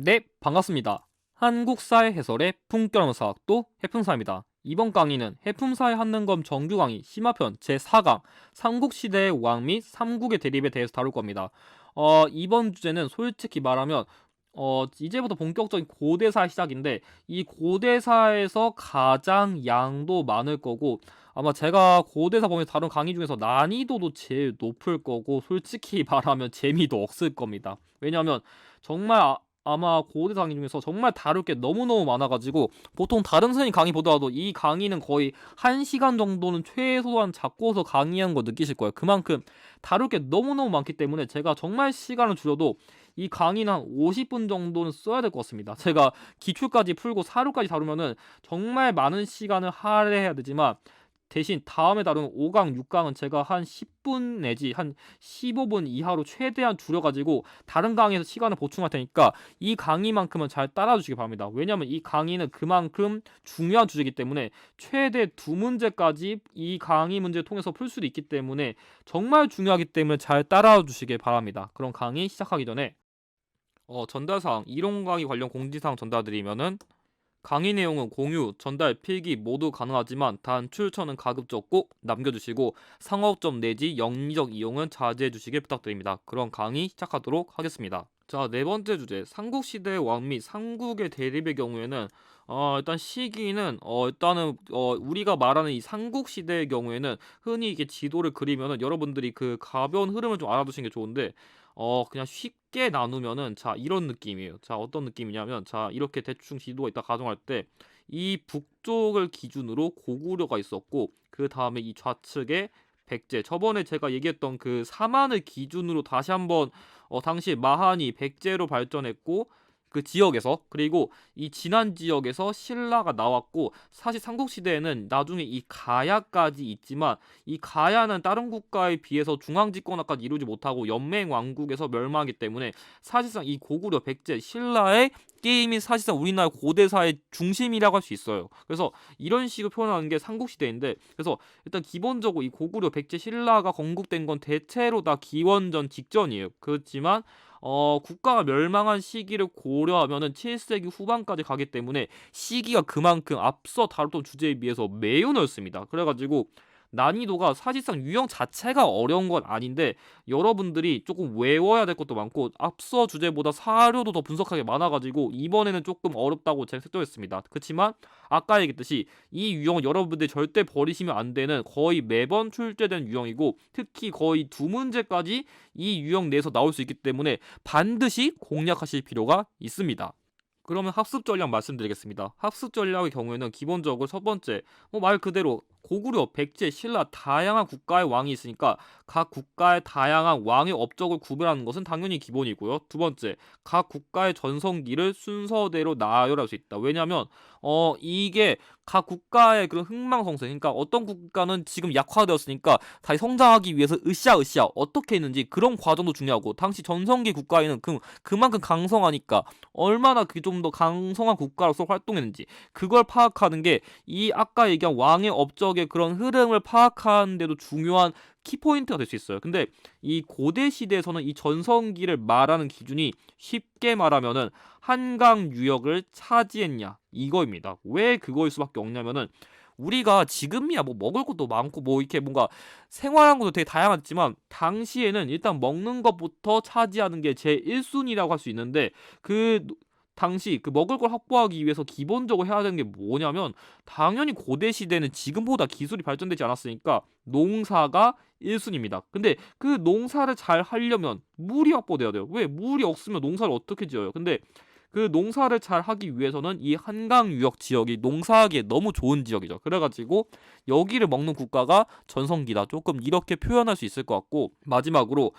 네, 반갑습니다. 한국사회 해설의 품격 사학도 해품사입니다. 이번 강의는 해품사의 한능검 정규 강의 심화편 제4강 삼국시대의 왕 및 삼국의 대립에 대해서 다룰 겁니다. 이번 주제는 솔직히 말하면 이제부터 본격적인 고대사 시작인데 이 고대사에서 가장 양도 많을 거고 아마 제가 고대사 보면서 다룬 강의 중에서 난이도도 제일 높을 거고 솔직히 말하면 재미도 없을 겁니다. 왜냐하면 정말 아마 고대사 강의 중에서 정말 다룰 게 너무너무 많아가지고 보통 다른 선생님 강의 보더라도 이 강의는 거의 1시간 정도는 최소한 잡고서 강의한 거 느끼실 거예요. 그만큼 다룰 게 너무너무 많기 때문에 제가 정말 시간을 줄여도 이 강의는 한 50분 정도는 써야 될 것 같습니다. 제가 기출까지 풀고 사료까지 다루면은 정말 많은 시간을 할애해야 되지만 대신 다음에 다루는 5강, 6강은 제가 한 10분 내지 한 15분 이하로 최대한 줄여가지고 다른 강의에서 시간을 보충할 테니까 이 강의만큼은 잘 따라주시기 바랍니다. 왜냐하면 이 강의는 그만큼 중요한 주제이기 때문에 최대 2문제까지 이 강의 문제를 통해서 풀 수도 있기 때문에 정말 중요하기 때문에 잘 따라주시길 바랍니다. 그럼 강의 시작하기 전에 전달사항, 이론 강의 관련 공지사항 전달드리면은 강의 내용은 공유, 전달, 필기 모두 가능하지만 단 출처는 가급적 꼭 남겨주시고 상업점 내지 영리적 이용은 자제해 주시길 부탁드립니다. 그럼 강의 시작하도록 하겠습니다. 자, 네 번째 주제, 삼국시대의 왕 및 삼국의 대립의 경우에는 일단 시기는 일단은 우리가 말하는 이 삼국시대의 경우에는 흔히 이게 지도를 그리면은 여러분들이 그 가벼운 흐름을 좀 알아두시는 게 좋은데 그냥 쉽게 나누면은 자 이런 느낌이에요. 자 어떤 느낌이냐면 자 이렇게 대충 지도가 있다 가정할 때 이 북쪽을 기준으로 고구려가 있었고 그 다음에 이 좌측에 백제 저번에 제가 얘기했던 그 사만을 기준으로 다시 한번 당시 마한이 백제로 발전했고 그 지역에서 그리고 이 진안 지역에서 신라가 나왔고 사실 삼국시대에는 나중에 이 가야까지 있지만 이 가야는 다른 국가에 비해서 중앙집권화까지 이루지 못하고 연맹 왕국에서 멸망하기 때문에 사실상 이 고구려 백제 신라의 게임이 사실상 우리나라 고대사의 중심이라고 할 수 있어요. 그래서 이런 식으로 표현하는 게 삼국시대인데 그래서 일단 기본적으로 이 고구려 백제 신라가 건국된 건 대체로 다 기원전 직전이에요. 그렇지만 국가가 멸망한 시기를 고려하면은 7세기 후반까지 가기 때문에 시기가 그만큼 앞서 다뤘던 주제에 비해서 매우 넓습니다. 그래가지고 난이도가 사실상 유형 자체가 어려운 건 아닌데 여러분들이 조금 외워야 될 것도 많고 앞서 주제보다 사료도 더 분석하게 많아가지고 이번에는 조금 어렵다고 제가 색정했습니다. 그렇지만 아까 얘기했듯이 이 유형은 여러분들이 절대 버리시면 안 되는 거의 매번 출제된 유형이고 특히 거의 2문제까지 이 유형 내에서 나올 수 있기 때문에 반드시 공략하실 필요가 있습니다. 그러면 학습 전략 말씀드리겠습니다. 학습 전략의 경우에는 기본적으로 첫 번째, 말 그대로 고구려, 백제, 신라 다양한 국가의 왕이 있으니까 각 국가의 다양한 왕의 업적을 구별하는 것은 당연히 기본이고요. 두 번째, 각 국가의 전성기를 순서대로 나열할 수 있다. 왜냐하면 이게 각 국가의 그런 흥망성쇠, 그러니까 어떤 국가는 지금 약화되었으니까 다시 성장하기 위해서 으쌰으쌰 어떻게 했는지 그런 과정도 중요하고 당시 전성기 국가에는 그만큼 강성하니까 얼마나 그게 좀 더 강성한 국가로서 활동했는지 그걸 파악하는 게 이 아까 얘기한 왕의 업적의 그런 흐름을 파악하는 데도 중요한 키포인트가 될 수 있어요. 근데 이 고대 시대에서는 이 전성기를 말하는 기준이 쉽게 말하면은 한강 유역을 차지했냐 이거입니다. 왜 그거일 수밖에 없냐면은 우리가 지금이야 뭐 먹을 것도 많고 뭐 이렇게 뭔가 생활하는 것도 되게 다양했지만 당시에는 일단 먹는 것부터 차지하는 게 제 1순위라고 할 수 있는데 그 당시 그 먹을 걸 확보하기 위해서 기본적으로 해야 되는 게 뭐냐면 당연히 고대 시대는 지금보다 기술이 발전되지 않았으니까 농사가 1순위입니다. 근데 그 농사를 잘 하려면 물이 확보돼야 돼요. 왜? 물이 없으면 농사를 어떻게 지어요? 근데 그 농사를 잘 하기 위해서는 이 한강 유역 지역이 농사하기에 너무 좋은 지역이죠. 그래가지고 여기를 먹는 국가가 전성기다. 조금 이렇게 표현할 수 있을 것 같고 마지막으로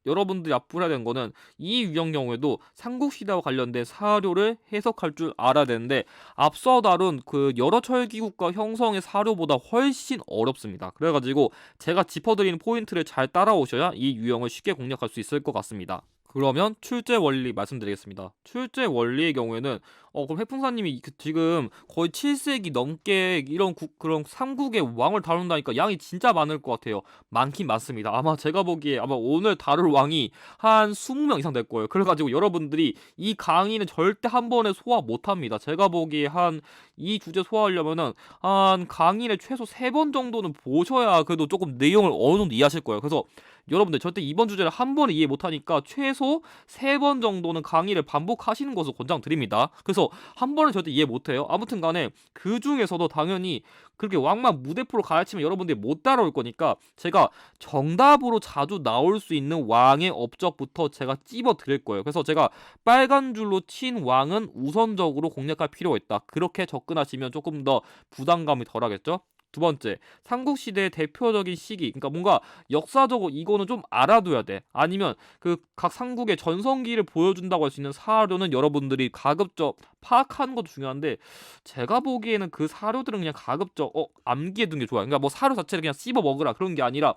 여러분들이 앞으로 해야 되는 거는 이 유형 경우에도 삼국시대와 관련된 사료를 해석할 줄 알아야 되는데 앞서 다룬 그 여러 철기국가 형성의 사료보다 훨씬 어렵습니다. 그래가지고 제가 짚어드리는 포인트를 잘 따라오셔야 이 유형을 쉽게 공략할 수 있을 것 같습니다. 그러면 출제 원리 말씀드리겠습니다. 출제 원리의 경우에는 그럼 해풍사님이 지금 거의 7세기 넘게 이런 그런 삼국의 왕을 다룬다니까 양이 진짜 많을 것 같아요. 많긴 많습니다. 아마 제가 보기에 아마 오늘 다룰 왕이 한 20명 이상 될 거예요. 그래가지고 여러분들이 이 강의는 절대 한 번에 소화 못합니다. 제가 보기에 한 이 주제 소화하려면은 한 강의를 최소 3번 정도는 보셔야 그래도 조금 내용을 어느 정도 이해하실 거예요. 그래서 여러분들 절대 이번 주제를 한 번에 이해 못하니까 최소 3번 정도는 강의를 반복하시는 것을 권장드립니다. 그래서 한 번은 절대 이해 못해요. 아무튼 간에 그 중에서도 당연히 그렇게 왕만 무대포로 가르치면 여러분들이 못 따라올 거니까 제가 정답으로 자주 나올 수 있는 왕의 업적부터 제가 찝어 드릴 거예요. 그래서 제가 빨간 줄로 친 왕은 우선적으로 공략할 필요가 있다. 그렇게 접근하시면 조금 더 부담감이 덜하겠죠? 두 번째, 삼국시대의 대표적인 시기, 그러니까 뭔가 역사적으로 이거는 좀 알아둬야 돼. 아니면 그 각 삼국의 전성기를 보여준다고 할 수 있는 사료는 여러분들이 가급적 파악하는 것도 중요한데, 제가 보기에는 그 사료들은 그냥 가급적 암기해두는 게 좋아요. 그러니까 뭐 사료 자체를 그냥 씹어 먹으라 그런 게 아니라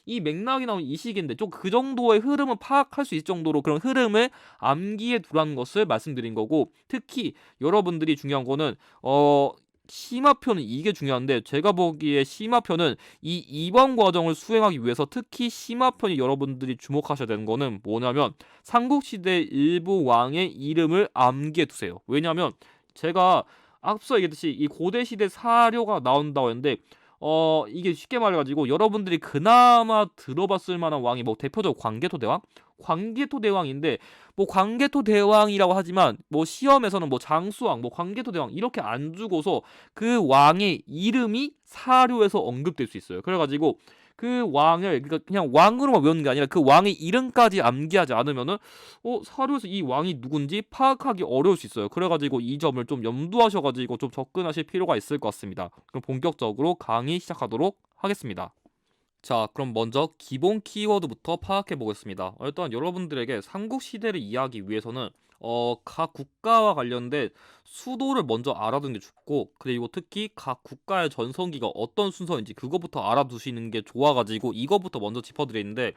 이 맥락이 나오는 이 시기인데 좀 그 정도의 흐름을 파악할 수 있을 정도로 그런 흐름을 암기해 두라는 것을 말씀드린 거고, 특히 여러분들이 중요한 거는 심화표는 이게 중요한데, 제가 보기에 심화표는 이 이번 과정을 수행하기 위해서 특히 심화편이 여러분들이 주목하셔야 되는 거는 뭐냐면 삼국시대 일부 왕의 이름을 암기해 두세요. 왜냐면 제가 앞서 얘기했듯이 이 고대시대 사료가 나온다고 했는데 이게 쉽게 말해가지고 여러분들이 그나마 들어봤을 만한 왕이 뭐 대표적으로 광개토대왕? 광개토대왕인데 뭐 광개토대왕이라고 하지만 뭐 시험에서는 뭐 장수왕, 뭐 광개토대왕 이렇게 안 주고서 그 왕의 이름이 사료에서 언급될 수 있어요. 그래가지고 그 왕을 그러니까 그냥 왕으로만 외우는 게 아니라 그 왕의 이름까지 암기하지 않으면은 사료에서 이 왕이 누군지 파악하기 어려울 수 있어요. 그래가지고 이 점을 좀 염두하셔가지고 좀 접근하실 필요가 있을 것 같습니다. 그럼 본격적으로 강의 시작하도록 하겠습니다. 자, 그럼 먼저 기본 키워드부터 파악해 보겠습니다. 일단 여러분들에게 삼국 시대를 이해하기 위해서는 각 국가와 관련된 수도를 먼저 알아두는 게 좋고, 그리고 특히 각 국가의 전성기가 어떤 순서인지 그거부터 알아두시는 게 좋아가지고 이거부터 먼저 짚어드리는데,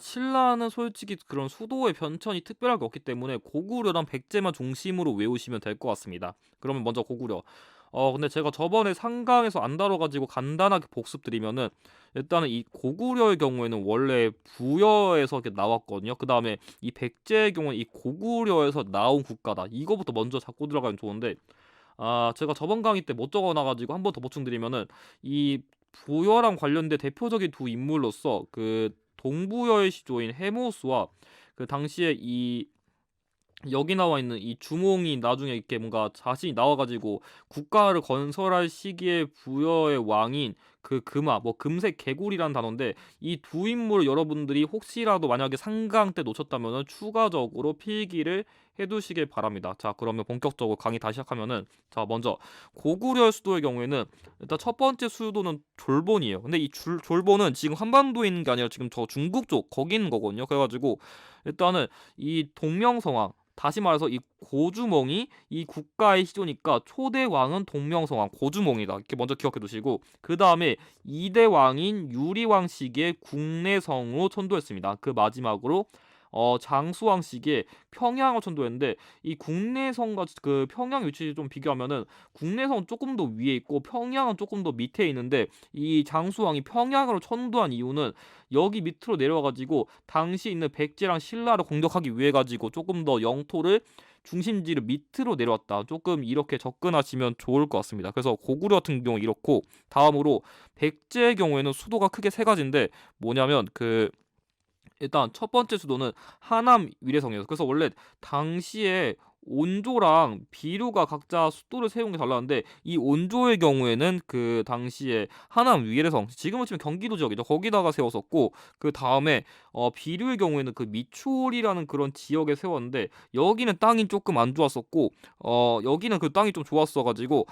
신라는 솔직히 그런 수도의 변천이 특별하게 없기 때문에 고구려랑 백제만 중심으로 외우시면 될 것 같습니다. 그러면 먼저 고구려. 근데 제가 저번에 상강에서 안 다뤄가지고 간단하게 복습드리면은, 일단은 이 고구려의 경우에는 원래 부여에서 이렇게 나왔거든요. 그 다음에 이 백제의 경우는 이 고구려에서 나온 국가다. 이거부터 먼저 잡고 들어가면 좋은데, 제가 저번 강의 때 못 적어놔가지고 한 번 더 보충드리면은, 이 부여랑 관련된 대표적인 두 인물로서 그 동부여의 시조인 헤모스와 그 당시에 이 여기 나와 있는 이 주몽이 나중에 이렇게 뭔가 자신이 나와가지고 국가를 건설할 시기에 부여의 왕인 그 금화, 뭐 금색 개구리라는 단어인데, 이 두 인물을 여러분들이 혹시라도 만약에 상강 때 놓쳤다면 추가적으로 필기를 해두시길 바랍니다. 자, 그러면 본격적으로 강의 다시 시작하면은, 자, 먼저 고구려 수도의 경우에는 일단 첫 번째 수도는 졸본이에요. 근데 이 졸본은 지금 한반도에 있는 게 아니라 지금 저 중국 쪽 거기 있는 거거든요. 그래가지고 일단은 이 동명성왕, 다시 말해서 이 고주몽이 이 국가의 시조니까 초대 왕은 동명성왕 고주몽이다. 이렇게 먼저 기억해 두시고, 그 다음에 2대 왕인 유리왕 시기에 국내성으로 천도했습니다. 그 마지막으로 장수왕 시기에 평양을 천도했는데, 이 국내성과 그 평양 위치 좀 비교하면은 국내성은 조금 더 위에 있고 평양은 조금 더 밑에 있는데, 이 장수왕이 평양으로 천도한 이유는 여기 밑으로 내려와가지고 당시 있는 백제랑 신라를 공격하기 위해 가지고 조금 더 영토를 중심지를 밑으로 내려왔다. 조금 이렇게 접근하시면 좋을 것 같습니다. 그래서 고구려 같은 경우 이렇고, 다음으로 백제의 경우에는 수도가 크게 세 가지인데 뭐냐면 일단 첫 번째 수도는 하남 위례성이었어. 그래서 원래 당시에 온조랑 비류가 각자 수도를 세운 게 달랐는데, 이 온조의 경우에는 그 당시에 하남 위례성, 지금은 치면 경기도 지역이죠. 거기다가 세웠었고, 그 다음에 비류의 경우에는 그 미추홀이라는 그런 지역에 세웠는데, 여기는 땅이 조금 안 좋았었고, 여기는 그 땅이 좀 좋았어가지고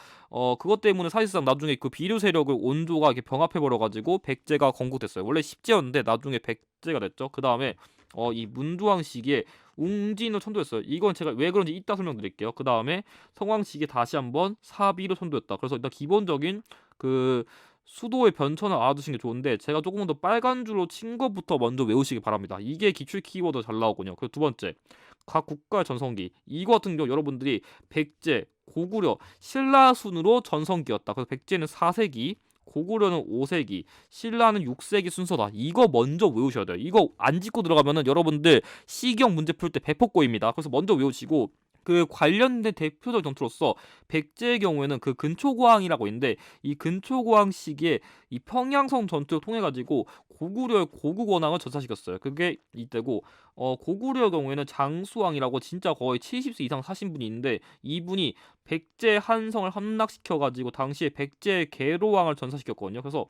그것 때문에 사실상 나중에 그 비류 세력을 온조가 이렇게 병합해버려가지고 백제가 건국됐어요. 원래 십제였는데 나중에 백제가 됐죠. 그 다음에 이 문조왕 시기에 웅진을 천도했어요. 이건 제가 왜 그런지 이따 설명드릴게요. 그 다음에 성왕 시기에 다시 한번 사비로 천도했다. 그래서 일단 기본적인 그 수도의 변천을 알아두시는 게 좋은데, 제가 조금 더 빨간 줄로 친 것부터 먼저 외우시기 바랍니다. 이게 기출 키워드 잘 나오군요. 그리고 두 번째, 각 국가의 전성기. 이거 같은 경우 여러분들이 백제, 고구려, 신라 순으로 전성기였다. 그래서 백제는 4세기, 고구려는 5세기, 신라는 6세기 순서다. 이거 먼저 외우셔야 돼요. 이거 안 짚고 들어가면은 여러분들 시경 문제 풀 때 100% 꼬입니다. 그래서 먼저 외우시고, 그 관련된 대표적 전투로서 백제의 경우에는 그 근초고항이라고 있는데, 이 근초고항 시기에 이 평양성 전투를 통해 가지고 고구려의 고국원항을 전사시켰어요. 그게 이때고, 고구려의 경우에는 장수왕이라고 진짜 거의 70세 이상 사신 분이 있는데, 이분이 백제 한성을 함락시켜 가지고 당시에 백제 계로왕을 전사시켰거든요. 그래서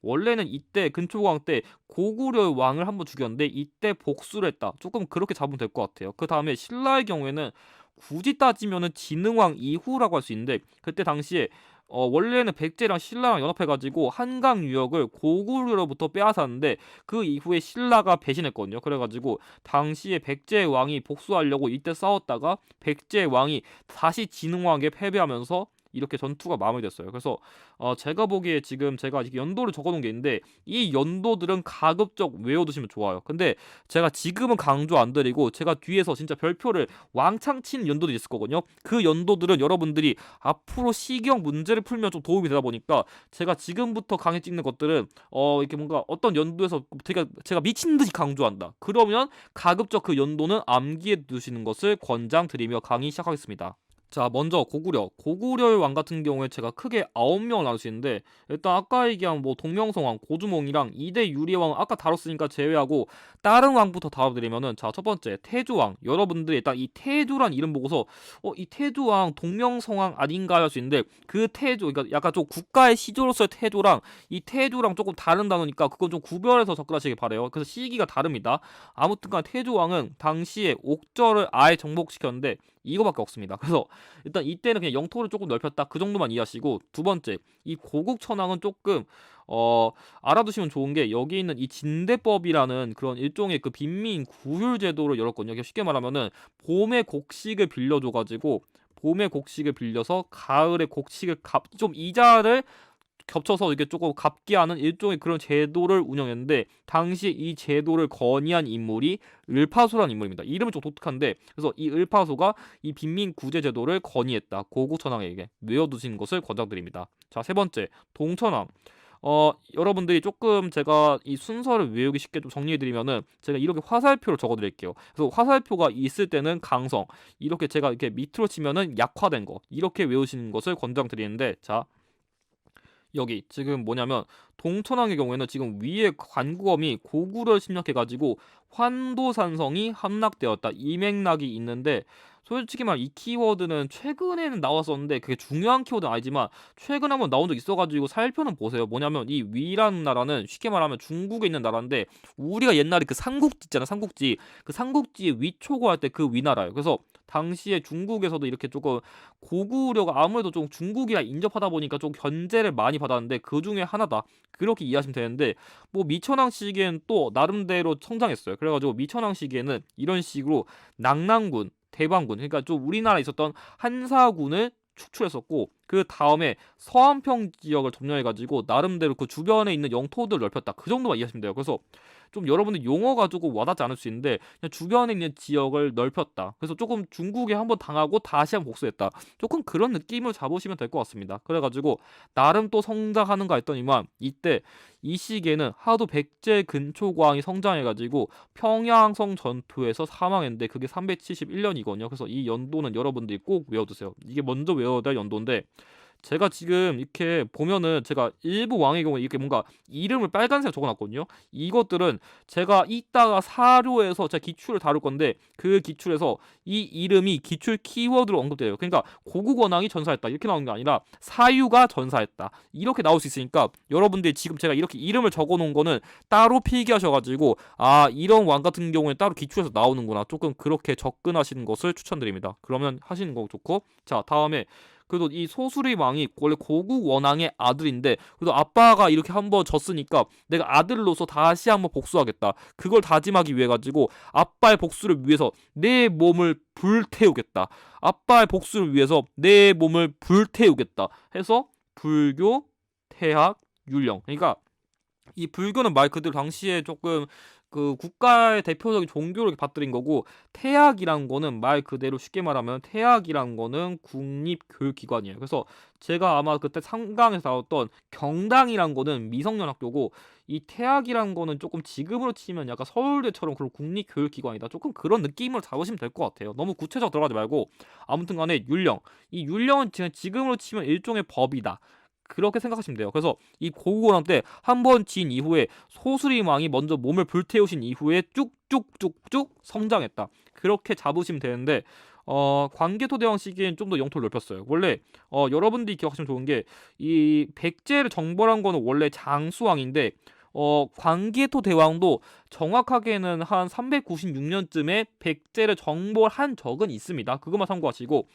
원래는 이때 근초고왕 때 고구려의 왕을 한번 죽였는데 이때 복수를 했다. 조금 그렇게 잡으면 될 것 같아요. 그 다음에 신라의 경우에는 굳이 따지면은 진흥왕 이후라고 할 수 있는데, 그때 당시에 원래는 백제랑 신라랑 연합해가지고 한강 유역을 고구려로부터 빼앗았는데, 그 이후에 신라가 배신했거든요. 그래가지고 당시에 백제 왕이 복수하려고 이때 싸웠다가 백제 왕이 다시 진흥왕에게 패배하면서 이렇게 전투가 마무리됐어요. 그래서 제가 보기에 지금 제가 연도를 적어놓은 게 있는데, 이 연도들은 가급적 외워두시면 좋아요. 근데 제가 지금은 강조 안 드리고 제가 뒤에서 진짜 별표를 왕창 치는 연도도 있을 거거든요. 그 연도들은 여러분들이 앞으로 시경 문제를 풀면 좀 도움이 되다 보니까, 제가 지금부터 강의 찍는 것들은 이렇게 뭔가 어떤 연도에서 제가 미친 듯이 강조한다. 그러면 가급적 그 연도는 암기해 두시는 것을 권장드리며 강의 시작하겠습니다. 자, 먼저 고구려의 왕 같은 경우에 제가 크게 9명을 나눌 수 있는데, 일단 아까 얘기한 뭐 동명성왕, 고주몽이랑 2대 유리왕 아까 다뤘으니까 제외하고 다른 왕부터 다뤄드리면은, 자, 첫 번째 태조왕. 여러분들이 일단 이 태조란 이름 보고서 이 태조왕 동명성왕 아닌가 할 수 있는데, 그 태조, 그러니까 약간 좀 국가의 시조로서의 태조랑 이 태조랑 조금 다른 단어니까 그건 좀 구별해서 접근하시길 바래요. 그래서 시기가 다릅니다. 아무튼간 태조왕은 당시에 옥저를 아예 정복시켰는데 이거밖에 없습니다. 그래서 일단 이때는 그냥 영토를 조금 넓혔다, 그 정도만 이해하시고, 두 번째, 이 고국천왕은 조금 알아두시면 좋은 게, 여기 있는 이 진대법이라는 그런 일종의 그 빈민 구휼 제도를 열었거든요. 쉽게 말하면은 봄에 곡식을 빌려줘가지고, 봄에 곡식을 빌려서 가을에 곡식을 좀 이자를 겹쳐서 이게 조금 갚게 하는 일종의 그런 제도를 운영했는데, 당시 이 제도를 건의한 인물이 을파소라는 인물입니다. 이름은 좀 독특한데, 그래서 이 을파소가 이 빈민 구제 제도를 건의했다. 고국천왕에게 외워두신 것을 권장드립니다. 자, 세 번째, 동천왕. 여러분들이 조금 제가 이 순서를 외우기 쉽게 좀 정리해드리면은, 제가 이렇게 화살표를 적어드릴게요. 그래서 화살표가 있을 때는 강성, 이렇게 제가 이렇게 밑으로 치면은 약화된 거, 이렇게 외우시는 것을 권장드리는데, 자, 여기 지금 뭐냐면 동천왕의 경우에는 지금 위에 관구엄이 고구려를 침략해가지고 환도산성이 함락되었다, 이 맥락이 있는데, 솔직히 말 이 키워드는 최근에는 나왔었는데 그게 중요한 키워드는 아니지만 최근에 한번 나온 적 있어가지고 살펴는 보세요. 뭐냐면 이 위라는 나라는 쉽게 말하면 중국에 있는 나라인데, 우리가 옛날에 그 삼국지 있잖아, 삼국지. 그 삼국지의 위초고 할 때 그 위나라예요. 그래서 당시에 중국에서도 이렇게 조금 고구려가 아무래도 좀 중국이랑 인접하다 보니까 좀 견제를 많이 받았는데 그 중에 하나다, 그렇게 이해하시면 되는데, 뭐 미천왕 시기에는 또 나름대로 성장했어요. 그래가지고 미천왕 시기에는 이런 식으로 낙랑군, 대방군, 그러니까 좀 우리나라에 있었던 한사군을 축출했었고, 그 다음에 서안평 지역을 점령해가지고 나름대로 그 주변에 있는 영토들을 넓혔다, 그 정도만 이해하시면 돼요. 그래서 좀 여러분들 용어가 조금 와닿지 않을 수 있는데, 그냥 주변에 있는 지역을 넓혔다, 그래서 조금 중국에 한번 당하고 다시 한번 복수했다, 조금 그런 느낌을 잡으시면 될 것 같습니다. 그래가지고 나름 또 성장하는가 했더니만, 이때 이 시기에는 하도 백제 근초고왕이 성장해가지고 평양성 전투에서 사망했는데, 그게 371년이거든요. 그래서 이 연도는 여러분들이 꼭 외워두세요. 이게 먼저 외워야 될 연도인데, 제가 지금 이렇게 보면은 제가 일부 왕의 경우에 이렇게 뭔가 이름을 빨간색 적어놨거든요. 이것들은 제가 이따가 사료에서 제가 기출을 다룰 건데, 그 기출에서 이 이름이 기출 키워드로 언급돼요. 그러니까 고국원왕이 전사했다 이렇게 나오는 게 아니라 사유가 전사했다 이렇게 나올 수 있으니까, 여러분들이 지금 제가 이렇게 이름을 적어놓은 거는 따로 필기하셔가지고, 아, 이런 왕 같은 경우에 따로 기출에서 나오는구나, 조금 그렇게 접근하시는 것을 추천드립니다. 그러면 하시는 거 좋고, 자, 다음에 그래도 이 소수리 왕이 원래 고국 원왕의 아들인데, 그래도 아빠가 이렇게 한번 졌으니까 내가 아들로서 다시 한번 복수하겠다, 그걸 다짐하기 위해 가지고 아빠의 복수를 위해서 내 몸을 불태우겠다, 아빠의 복수를 위해서 내 몸을 불태우겠다 해서 불교, 태학, 율령, 그러니까 이 불교는 말 그대로 당시에 조금 그 국가의 대표적인 종교를 이렇게 받들인 거고, 태학이란 거는 말 그대로 쉽게 말하면 태학이란 거는 국립교육기관이에요. 그래서 제가 아마 그때 상강에서 나왔던 경당이란 거는 미성년 학교고, 이 태학이란 거는 조금 지금으로 치면 약간 서울대처럼 그런 국립교육기관이다, 조금 그런 느낌으로 잡으시면 될 것 같아요. 너무 구체적으로 들어가지 말고. 아무튼 간에 율령, 이 율령은 지금으로 치면 일종의 법이다, 그렇게 생각하시면 돼요. 그래서 이 고구려랑 때 한 번 진 이후에 소수림 왕이 먼저 몸을 불태우신 이후에 쭉쭉쭉쭉 성장했다, 그렇게 잡으시면 되는데, 광개토 대왕 시기엔 좀 더 영토를 넓혔어요. 원래 여러분들이 기억하시면 좋은 게, 이 백제를 정벌한 거는 원래 장수왕인데, 광개토 대왕도 정확하게는 한 396년쯤에 백제를 정벌한 적은 있습니다. 그것만 참고하시고,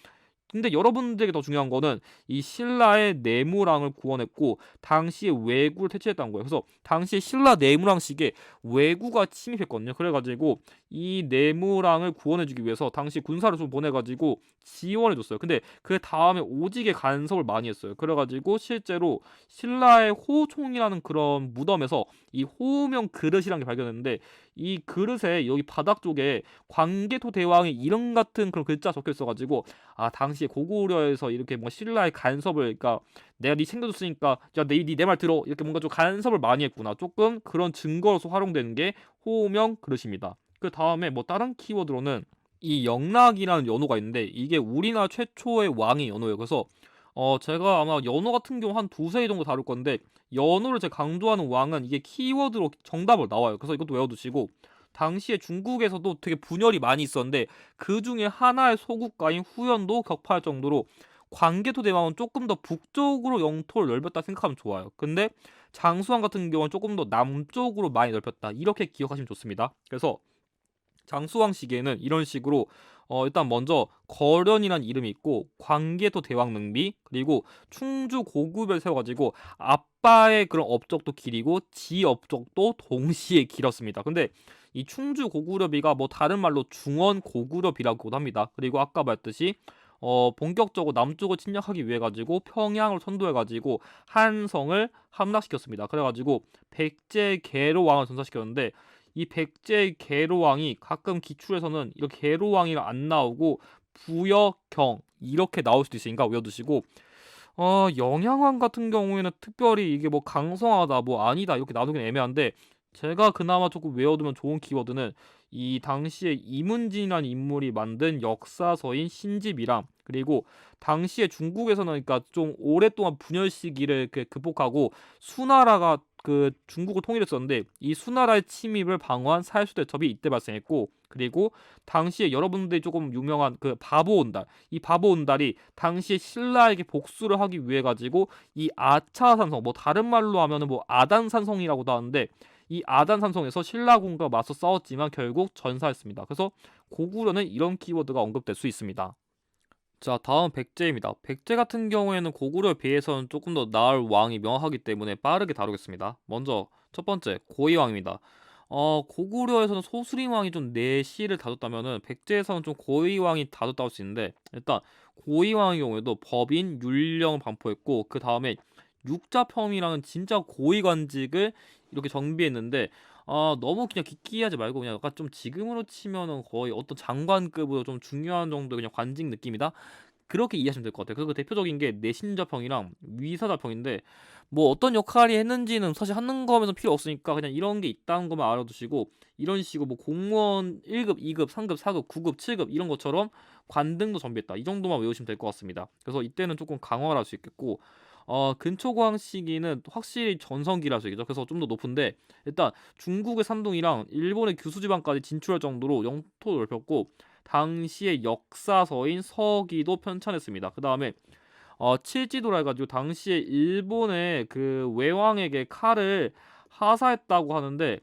근데 여러분들에게 더 중요한 거는 이 신라의 내무랑을 구원했고 당시에 왜구를 퇴치했다는 거예요. 그래서 당시에 신라 내무랑식에 왜구가 침입했거든요. 그래가지고 이 내무랑을 구원해주기 위해서 당시 군사를 좀 보내가지고 지원해줬어요. 근데 그 다음에 오직에 간섭을 많이 했어요. 그래가지고 실제로 신라의 호총이라는 그런 무덤에서 이 호명 그릇이라는 게 발견했는데, 이 그릇에 여기 바닥 쪽에 광개토 대왕의 이름 같은 그런 글자 적혀 있어가지고, 아, 당시에 고구려에서 이렇게 뭔가 신라의 간섭을, 그러니까 내가 네 챙겨줬으니까 야내 말 들어, 이렇게 뭔가 좀 간섭을 많이 했구나, 조금 그런 증거로서 활용되는 게 호명 그릇입니다. 그 다음에 뭐 다른 키워드로는 이 영락이라는 연호가 있는데, 이게 우리나라 최초의 왕의 연호예요. 그래서 제가 아마 연호 같은 경우 한 두세 개 정도 다룰 건데, 연호를 제가 강조하는 왕은 이게 키워드로 정답으로 나와요. 그래서 이것도 외워두시고, 당시에 중국에서도 되게 분열이 많이 있었는데 그 중에 하나의 소국가인 후연도 격파할 정도로 광개토 대왕은 조금 더 북쪽으로 영토를 넓혔다 생각하면 좋아요. 근데 장수왕 같은 경우는 조금 더 남쪽으로 많이 넓혔다, 이렇게 기억하시면 좋습니다. 그래서 장수왕 시기에는 이런 식으로 일단 먼저 거련이라는 이름이 있고, 광개토 대왕 능비, 그리고 충주 고구려를 세워가지고 아빠의 그런 업적도 길이고 지 업적도 동시에 길었습니다. 근데 이 충주 고구려비가 뭐 다른 말로 중원 고구려비라고도 합니다. 그리고 아까 말했듯이 본격적으로 남쪽을 침략하기 위해 가지고 평양을 선도해 가지고 한성을 함락시켰습니다. 그래가지고 백제 계로왕을 전사시켰는데, 이 백제 계로왕이 가끔 기출에서는 이렇게 계로왕이라 안 나오고 부여경 이렇게 나올 수도 있으니까 외워두시고, 영양왕 같은 경우에는 특별히 이게 뭐 강성하다 뭐 아니다 이렇게 나누긴 애매한데, 제가 그나마 조금 외워두면 좋은 키워드는 이 당시에 이문진이라는 인물이 만든 역사서인 신집이랑, 그리고 당시에 중국에서는 그러니까 좀 오랫동안 분열 시기를 극복하고 수나라가 그 중국을 통일했었는데, 이 수나라의 침입을 방어한 살수대첩이 이때 발생했고, 그리고 당시에 여러분들이 조금 유명한 그 바보온달, 이 바보온달이 당시에 신라에게 복수를 하기 위해 가지고 이 아차산성, 뭐 다른 말로 하면은 뭐 아단산성이라고도 하는데, 이 아단산성에서 신라군과 맞서 싸웠지만 결국 전사했습니다. 그래서 고구려는 이런 키워드가 언급될 수 있습니다. 자, 다음 백제입니다. 백제 같은 경우에는 고구려에 비해서는 조금 더 나을 왕이 명확하기 때문에 빠르게 다루겠습니다. 먼저 첫 번째 고의왕입니다. 고구려에서는 소수림왕이 좀 내시를 다뤘다면은 백제에서는 좀 고의왕이 다뤘다고 할 수 있는데, 일단 고의왕의 경우에도 법인 율령을 반포했고, 그 다음에 육자평이라는 진짜 고위관직을 이렇게 정비했는데, 너무 그냥 기끼하지 말고 그냥 약간 좀 지금으로 치면은 거의 어떤 장관급으로 좀 중요한 정도 그냥 관직 느낌이다, 그렇게 이해하시면 될 것 같아요. 그 대표적인 게 내신자평이랑 위사자평인데, 뭐 어떤 역할이 했는지는 사실 하는 거면서 필요 없으니까 그냥 이런 게 있다는 것만 알아두시고, 이런 식으로 뭐 공무원 1급, 2급, 3급, 4급, 9급, 7급 이런 것처럼 관등도 정비했다, 이 정도만 외우시면 될 것 같습니다. 그래서 이때는 조금 강화를 할 수 있겠고, 근초고왕 시기는 확실히 전성기라 수 있겠죠. 그래서 좀 더 높은데, 일단 중국의 산둥이랑 일본의 규수지방까지 진출할 정도로 영토를 넓혔고, 당시의 역사서인 서기도 편찬했습니다. 그 다음에 칠지도라 해가지고 당시에 일본의 그 외왕에게 칼을 하사했다고 하는데,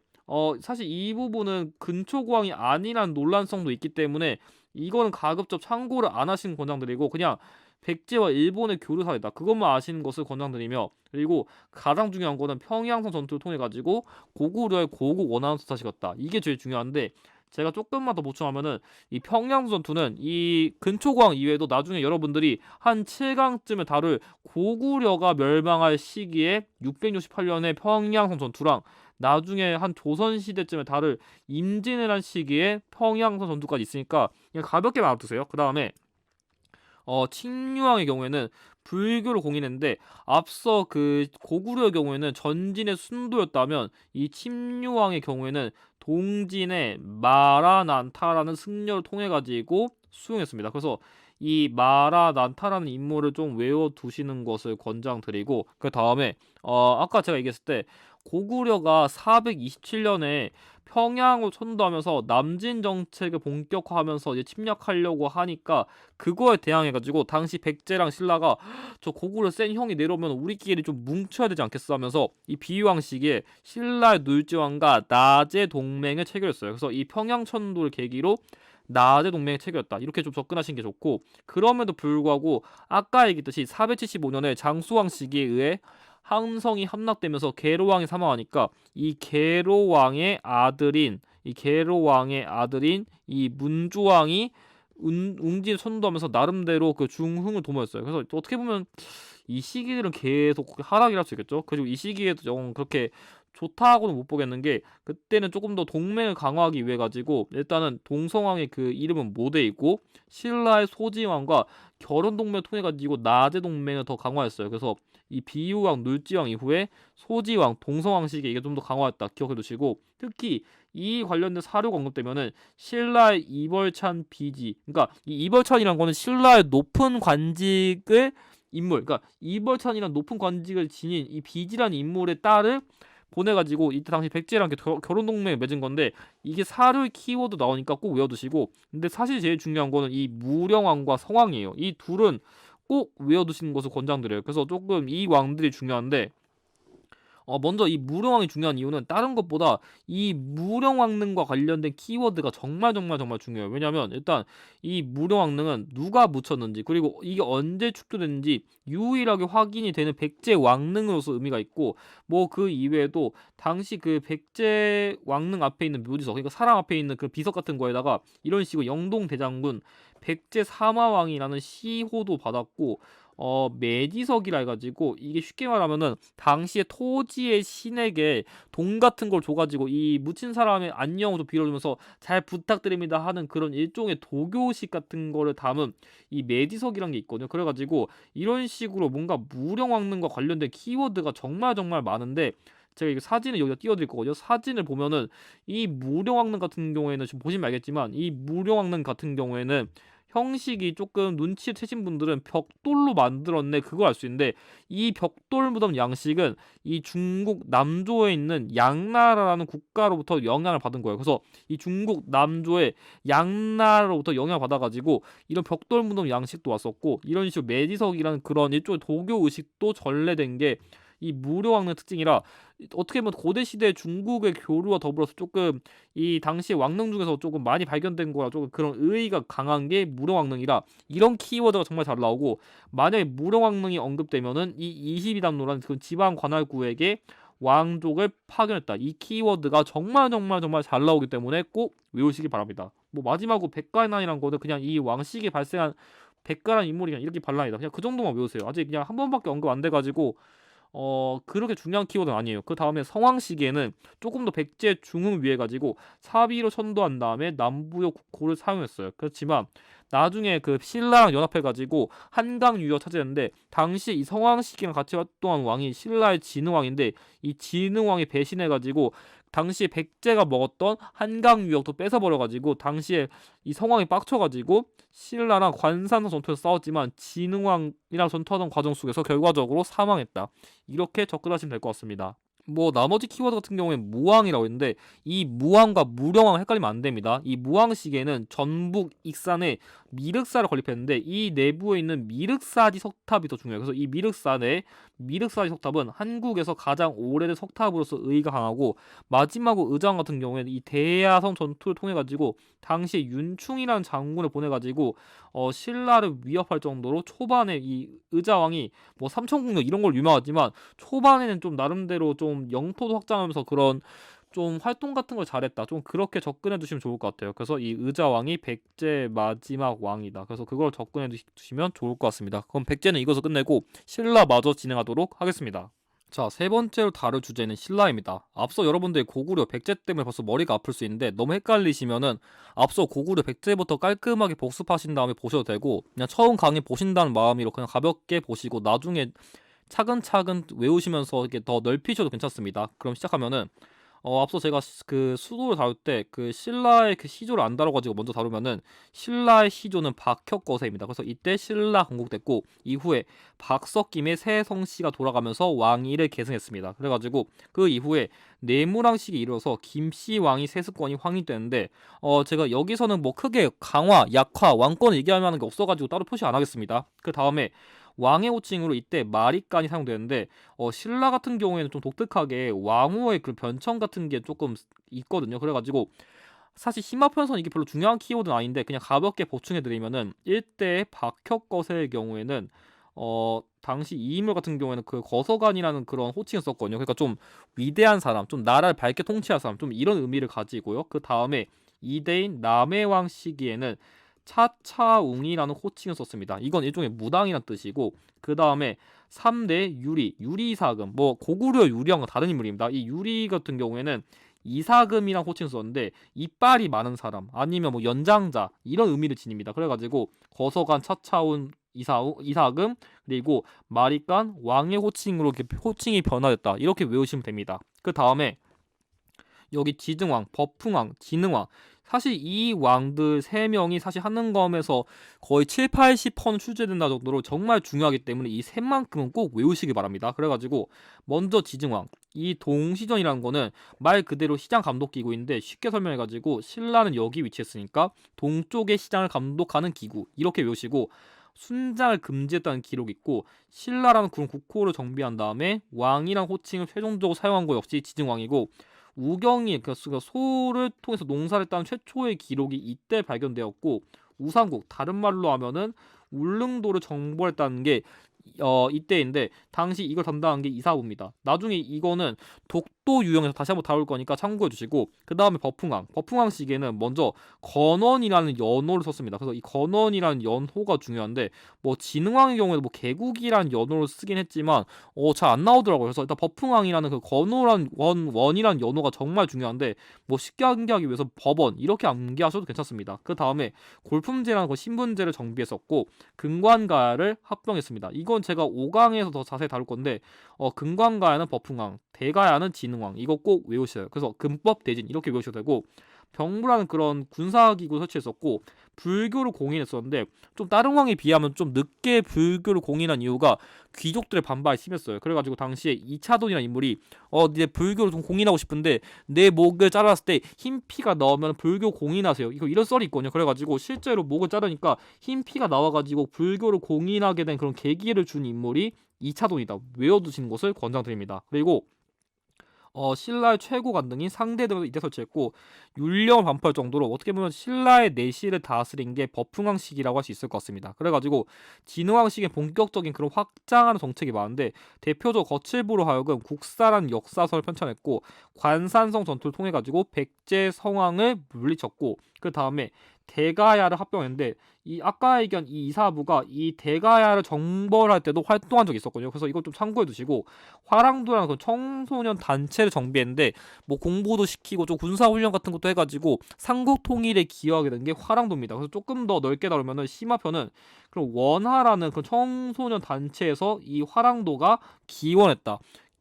사실 이 부분은 근초고왕이 아니란 논란성도 있기 때문에 이거는 가급적 참고를 안 하시는 권장드리고, 그냥 백제와 일본의 교류사이다, 그것만 아시는 것을 권장드리며, 그리고 가장 중요한 거는 평양성 전투를 통해 가지고 고구려의 고국 원하는 수사시켰다, 이게 제일 중요한데, 제가 조금만 더 보충하면은 이 평양성 전투는 이 근초고왕 이외에도 나중에 여러분들이 한 7강쯤에 다룰 고구려가 멸망할 시기에 668년의 평양성 전투랑 나중에 한 조선 시대쯤에 다를 임진왜란 시기에 평양선 전투까지 있으니까 그냥 가볍게 알아두세요. 그 다음에 칭유왕의 경우에는 불교를 공인했는데 앞서 그 고구려의 경우에는 전진의 순도였다면 이 침유왕의 경우에는 동진의 마라난타라는 승려를 통해 가지고 수용했습니다. 그래서 이 마라난타라는 인물을 좀 외워두시는 것을 권장드리고 그 다음에 아까 제가 얘기했을 때 고구려가 427년에 평양을 선도하면서 남진 정책을 본격화하면서 이제 침략하려고 하니까 그거에 대항해가지고 당시 백제랑 신라가 저 고구려 센 형이 내려오면 우리끼리 좀 뭉쳐야 되지 않겠어 하면서 이 비유왕 시기에 신라의 놀지왕과 나제 동맹을 체결했어요. 그래서 이 평양천도를 계기로 나제 동맹을 체결했다. 이렇게 좀 접근하시는 게 좋고 그럼에도 불구하고 아까 얘기했듯이 475년에 장수왕 시기에 의해 함성이 함락되면서 계로왕이 사망하니까 이 계로왕의 아들인 이 문주왕이 웅진을 선도하면서 나름대로 그 중흥을 도모했어요. 그래서 어떻게 보면 이 시기들은 계속 하락이랄 수 있겠죠. 그리고 이 시기에도 좀 그렇게 좋다고는 못 보겠는 게 그때는 조금 더 동맹을 강화하기 위해 가지고 일단은 동성왕의 그 이름은 모대이고 신라의 소지왕과 결혼 동맹을 통해 가지고 나제 동맹을 더 강화했어요. 그래서 이 비유왕, 놀지왕 이후에 소지왕, 동성왕 시기에 이게 좀 더 강화했다 기억해 두시고 특히 이 관련된 사료가 언급되면은 신라의 이벌찬 비지 그러니까 이 이벌찬이란 거는 신라의 높은 관직을 인물 그러니까 이벌찬이란 높은 관직을 지닌 이 비지라는 인물의 딸을 보내가지고 이때 당시 백제랑 결혼 동맹을 맺은 건데 이게 사료의 키워드 나오니까 꼭 외워두시고 근데 사실 제일 중요한 거는 이 무령왕과 성왕이에요. 이 둘은 꼭 외워두시는 것을 권장드려요. 그래서 조금 이 왕들이 중요한데 먼저 이 무령왕이 중요한 이유는 다른 것보다 이 무령왕릉과 관련된 키워드가 정말 정말 정말 중요해요. 왜냐하면 일단 이 무령왕릉은 누가 묻혔는지 그리고 이게 언제 축조됐는지 유일하게 확인이 되는 백제 왕릉으로서 의미가 있고 뭐 그 이외에도 당시 그 백제 왕릉 앞에 있는 묘지석 그러니까 사람 앞에 있는 그 비석 같은 거에다가 이런 식으로 영동 대장군 백제 사마왕이라는 시호도 받았고 매지석이라 해가지고 이게 쉽게 말하면은 당시에 토지의 신에게 돈 같은 걸 줘가지고 이 묻힌 사람의 안녕을 좀 빌어주면서 잘 부탁드립니다 하는 그런 일종의 도교식 같은 거를 담은 이 매지석이란 게 있거든요. 그래가지고 이런 식으로 뭔가 무령왕릉과 관련된 키워드가 정말 정말 많은데 제가 이거 사진을 여기다 띄워드릴 거거든요. 사진을 보면은 이 무령왕릉 같은 경우에는 지금 보시면 알겠지만 이 무령왕릉 같은 경우에는 형식이 조금 눈치 채신 분들은 벽돌로 만들었네 그걸 알 수 있는데 이 벽돌 무덤 양식은 이 중국 남조에 있는 양나라라는 국가로부터 영향을 받은 거예요. 그래서 이 중국 남조의 양나라로부터 영향을 받아가지고 이런 벽돌 무덤 양식도 왔었고 이런 식으로 매지석이라는 그런 일종의 도교 의식도 전래된 게 이 무료왕릉 특징이라 어떻게 보면 고대 시대 중국의 교류와 더불어서 조금 이 당시 왕릉 중에서 조금 많이 발견된 거라 조금 그런 의의가 강한 게 무령왕릉이라 이런 키워드가 정말 잘 나오고 만약에 무령왕릉이 언급되면은 이 22담로라는 그 지방 관할구에게 왕족을 파견했다. 이 키워드가 정말 정말 정말 잘 나오기 때문에 꼭 외우시기 바랍니다. 뭐 마지막으로 백가난이란 거는 그냥 이 왕실에 발생한 백가란 인물이 그냥 이렇게 반란이다. 그냥 그 정도만 외우세요. 아직 그냥 한 번밖에 언급 안 돼가지고 그렇게 중요한 키워드는 아니에요. 그 다음에 성왕 시기에는 조금 더 백제 중흥 위해 가지고 사비로 천도한 다음에 남부의 국호를 사용했어요. 그렇지만 나중에 그 신라랑 연합해 가지고 한강 유역 차지했는데 당시 이 성왕 시기랑 같이 활동한 왕이 신라의 진흥왕인데 이 진흥왕이 배신해 가지고 당시에 백제가 먹었던 한강 유역도 뺏어버려 가지고 당시에 이 성왕이 빡쳐 가지고 신라랑 관산성 전투에서 싸웠지만 진흥왕이랑 전투하던 과정 속에서 결과적으로 사망했다. 이렇게 접근하시면 될 것 같습니다. 뭐 나머지 키워드 같은 경우에는 무왕이라고 있는데 이 무왕과 무령왕 헷갈리면 안 됩니다. 이 무왕 시기에는 전북 익산에 미륵사를 건립했는데 이 내부에 있는 미륵사지 석탑이 더 중요해요. 그래서 이 미륵산의 미륵사지 석탑은 한국에서 가장 오래된 석탑으로서 의의가 강하고 마지막으로 의장 같은 경우에는 이 대야성 전투를 통해 가지고 당시 윤충이라는 장군을 보내 가지고 신라를 위협할 정도로 초반에 이 의자왕이 뭐 삼천국력 이런 걸 유명하지만 초반에는 좀 나름대로 좀 영토도 확장하면서 그런 좀 활동 같은 걸 잘했다. 좀 그렇게 접근해 두시면 좋을 것 같아요. 그래서 이 의자왕이 백제 마지막 왕이다. 그래서 그걸 접근해 두시면 좋을 것 같습니다. 그럼 백제는 이것을 끝내고 신라 마저 진행하도록 하겠습니다. 자, 세 번째로 다룰 주제는 신라입니다. 앞서 여러분들이 고구려 백제 때문에 벌써 머리가 아플 수 있는데 너무 헷갈리시면은 앞서 고구려 백제부터 깔끔하게 복습하신 다음에 보셔도 되고, 그냥 처음 강의 보신다는 마음으로 그냥 가볍게 보시고 나중에 차근차근 외우시면서 이렇게 더 넓히셔도 괜찮습니다. 그럼 시작하면은 앞서 제가 그 수도를 다룰 때 그 신라의 그 시조를 안 다뤄가지고 먼저 다루면은 신라의 시조는 박혁거세입니다. 그래서 이때 신라 건국됐고 이후에 박석김의 새 성씨가 돌아가면서 왕위를 계승했습니다. 그래가지고 그 이후에 내무랑식이 이루어서 김씨 왕이 세습권이 확립되는데 제가 여기서는 뭐 크게 강화, 약화, 왕권 얘기할 만한 게 없어가지고 따로 표시 안 하겠습니다. 그 다음에 왕의 호칭으로 이때 마리간이 사용되는데 신라 같은 경우에는 좀 독특하게 왕후의 그 변청 같은 게 조금 있거든요. 그래가지고 사실 심화편선 이게 별로 중요한 키워드는 아닌데 그냥 가볍게 보충해드리면은 일대 박혁거세의 경우에는 당시 이인물 같은 경우에는 그 거서관이라는 그런 호칭을 썼거든요. 그러니까 좀 위대한 사람, 좀 나라를 밝게 통치할 사람, 좀 이런 의미를 가지고요. 그 다음에 이대인 남해왕 시기에는 차차웅이라는 호칭을 썼습니다. 이건 일종의 무당이란 뜻이고, 그 다음에 3대 유리, 유리사금, 뭐 고구려 유리왕과 다른 인물입니다. 이 유리 같은 경우에는 이사금이란 호칭을 썼는데 이빨이 많은 사람 아니면 뭐 연장자 이런 의미를 지닙니다. 그래가지고 거서관, 차차운, 이사금, 그리고 마리간, 왕의 호칭으로 이렇게 호칭이 변화됐다 이렇게 외우시면 됩니다. 그 다음에 여기 지증왕, 버풍왕, 진흥왕, 사실 이 왕들 3명이 사실 하는검에서 거의 7, 80% 출제된다 정도로 정말 중요하기 때문에 이 셋만큼은 꼭 외우시기 바랍니다. 그래가지고 먼저 지증왕, 이 동시전이라는 거는 말 그대로 시장 감독 기구인데 쉽게 설명해가지고 신라는 여기 위치했으니까 동쪽의 시장을 감독하는 기구 이렇게 외우시고, 순장을 금지했다는 기록이 있고 신라라는 그런 국호를 정비한 다음에 왕이란 호칭을 최종적으로 사용한 거 역시 지증왕이고, 우경이 그 소를 통해서 농사를 딴 최초의 기록이 이때 발견되었고, 우상국 다른 말로 하면은 울릉도를 정벌했다는 게 이때인데 당시 이걸 담당한 게 이사부입니다. 나중에 이거는 독도 유형에서 다시 한번 다룰 거니까 참고해 주시고, 그 다음에 버풍왕 시기에는 먼저 건원이라는 연호를 썼습니다. 그래서 이 건원이라는 연호가 중요한데 뭐 진흥왕의 경우에도 뭐 개국이라는 연호를 쓰긴 했지만 잘 안 나오더라고요. 그래서 일단 버풍왕이라는 그 건호란 원이라는 연호가 정말 중요한데 뭐 쉽게 암기하기 위해서 법원 이렇게 암기하셔도 괜찮습니다. 그 다음에 골품제라는 그 신분제를 정비했었고 금관가야를 합병했습니다. 이건 제가 5강에서 더 자세히 다룰 건데 금관가야는 버풍왕, 대가야는 진흥왕 이거 꼭 외우셔요. 그래서 금법 대진 이렇게 외우셔도 되고, 병부라는 그런 군사기구 설치했었고 불교를 공인했었는데 좀 다른 왕에 비하면 좀 늦게 불교를 공인한 이유가 귀족들의 반발이 심했어요. 그래가지고 당시에 이차돈이라는 인물이 내 불교를 좀 공인하고 싶은데 내 목을 잘랐을 때 흰 피가 나오면 불교 공인하세요. 이런 썰이 있거든요. 그래가지고 실제로 목을 자르니까 흰 피가 나와가지고 불교를 공인하게 된 그런 계기를 준 인물이 이차돈이다. 외워두시는 것을 권장드립니다. 그리고 신라의 최고 관등인 상대등을 이때 설치했고 율령을 반포할 정도로 어떻게 보면 신라의 내실을 다스린 게 버풍왕식이라고 할 수 있을 것 같습니다. 그래가지고 진흥왕식의 본격적인 그런 확장하는 정책이 많은데 대표적 거칠부로 하여금 국사라는 역사서를 편찬했고 관산성 전투를 통해 가지고 백제 성왕을 물리쳤고, 그 다음에 대가야를 합병했는데 이 아까 얘기한 이 이사부가 이 대가야를 정벌할 때도 활동한 적이 있었거든요. 그래서 이걸 좀 참고해 두시고, 화랑도라는 그 청소년 단체를 정비했는데 뭐 공부도 시키고 좀 군사훈련 같은 것도 해가지고 삼국 통일에 기여하게 된 게 화랑도입니다. 그래서 조금 더 넓게 다루면은 심화편은 그럼 원하라는 그 청소년 단체에서 이 화랑도가 기원했다.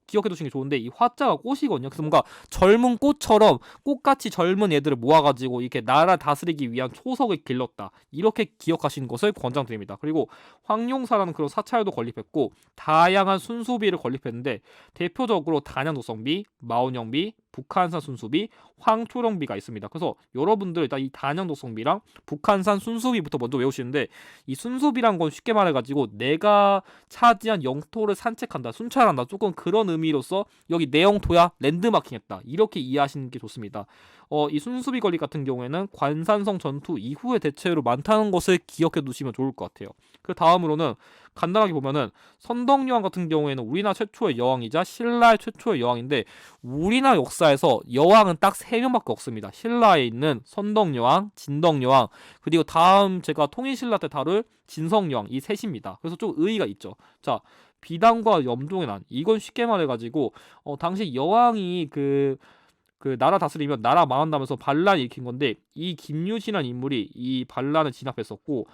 기억해 두시는 게 좋은데 이 화자가 꽃이거든요. 그래서 뭔가 젊은 꽃처럼 꽃같이 젊은 애들을 모아가지고 이렇게 나라 다스리기 위한 초석을 길렀다. 이렇게 기억하시는 것을 권장드립니다. 그리고 황룡사라는 그런 사찰도 건립했고 다양한 순수비를 건립했는데 대표적으로 단양도성비, 마온영비, 북한산 순수비, 황초령비가 있습니다. 그래서 여러분들 일단 이 단양도성비랑 북한산 순수비부터 먼저 외우시는데 이 순수비란 건 쉽게 말해가지고 내가 차지한 영토를 산책한다, 순찰한다, 조금 그런 의미로서 여기 내 영토야 랜드마킹했다 이렇게 이해하시는 게 좋습니다. 이 순수비 건립 같은 경우에는 관산성 전투 이후에 대체로 많다는 것을 기억해 두시면 좋을 것 같아요. 그 다음으로는 간단하게 보면은 선덕여왕 같은 경우에는 우리나라 최초의 여왕이자 신라의 최초의 여왕인데 우리나라 역사에서 여왕은 딱 3명밖에 없습니다. 신라에 있는 선덕여왕, 진덕여왕, 그리고 다음 제가 통일신라 때 다룰 진성여왕, 이 셋입니다. 그래서 좀 의의가 있죠. 자, 비단과 염종의 난, 이건 쉽게 말해가지고 당시 여왕이 그 나라 다스리면 나라 망한다면서 반란 일으킨 건데 이 김유신이라는 인물이 이 반란을 진압했었고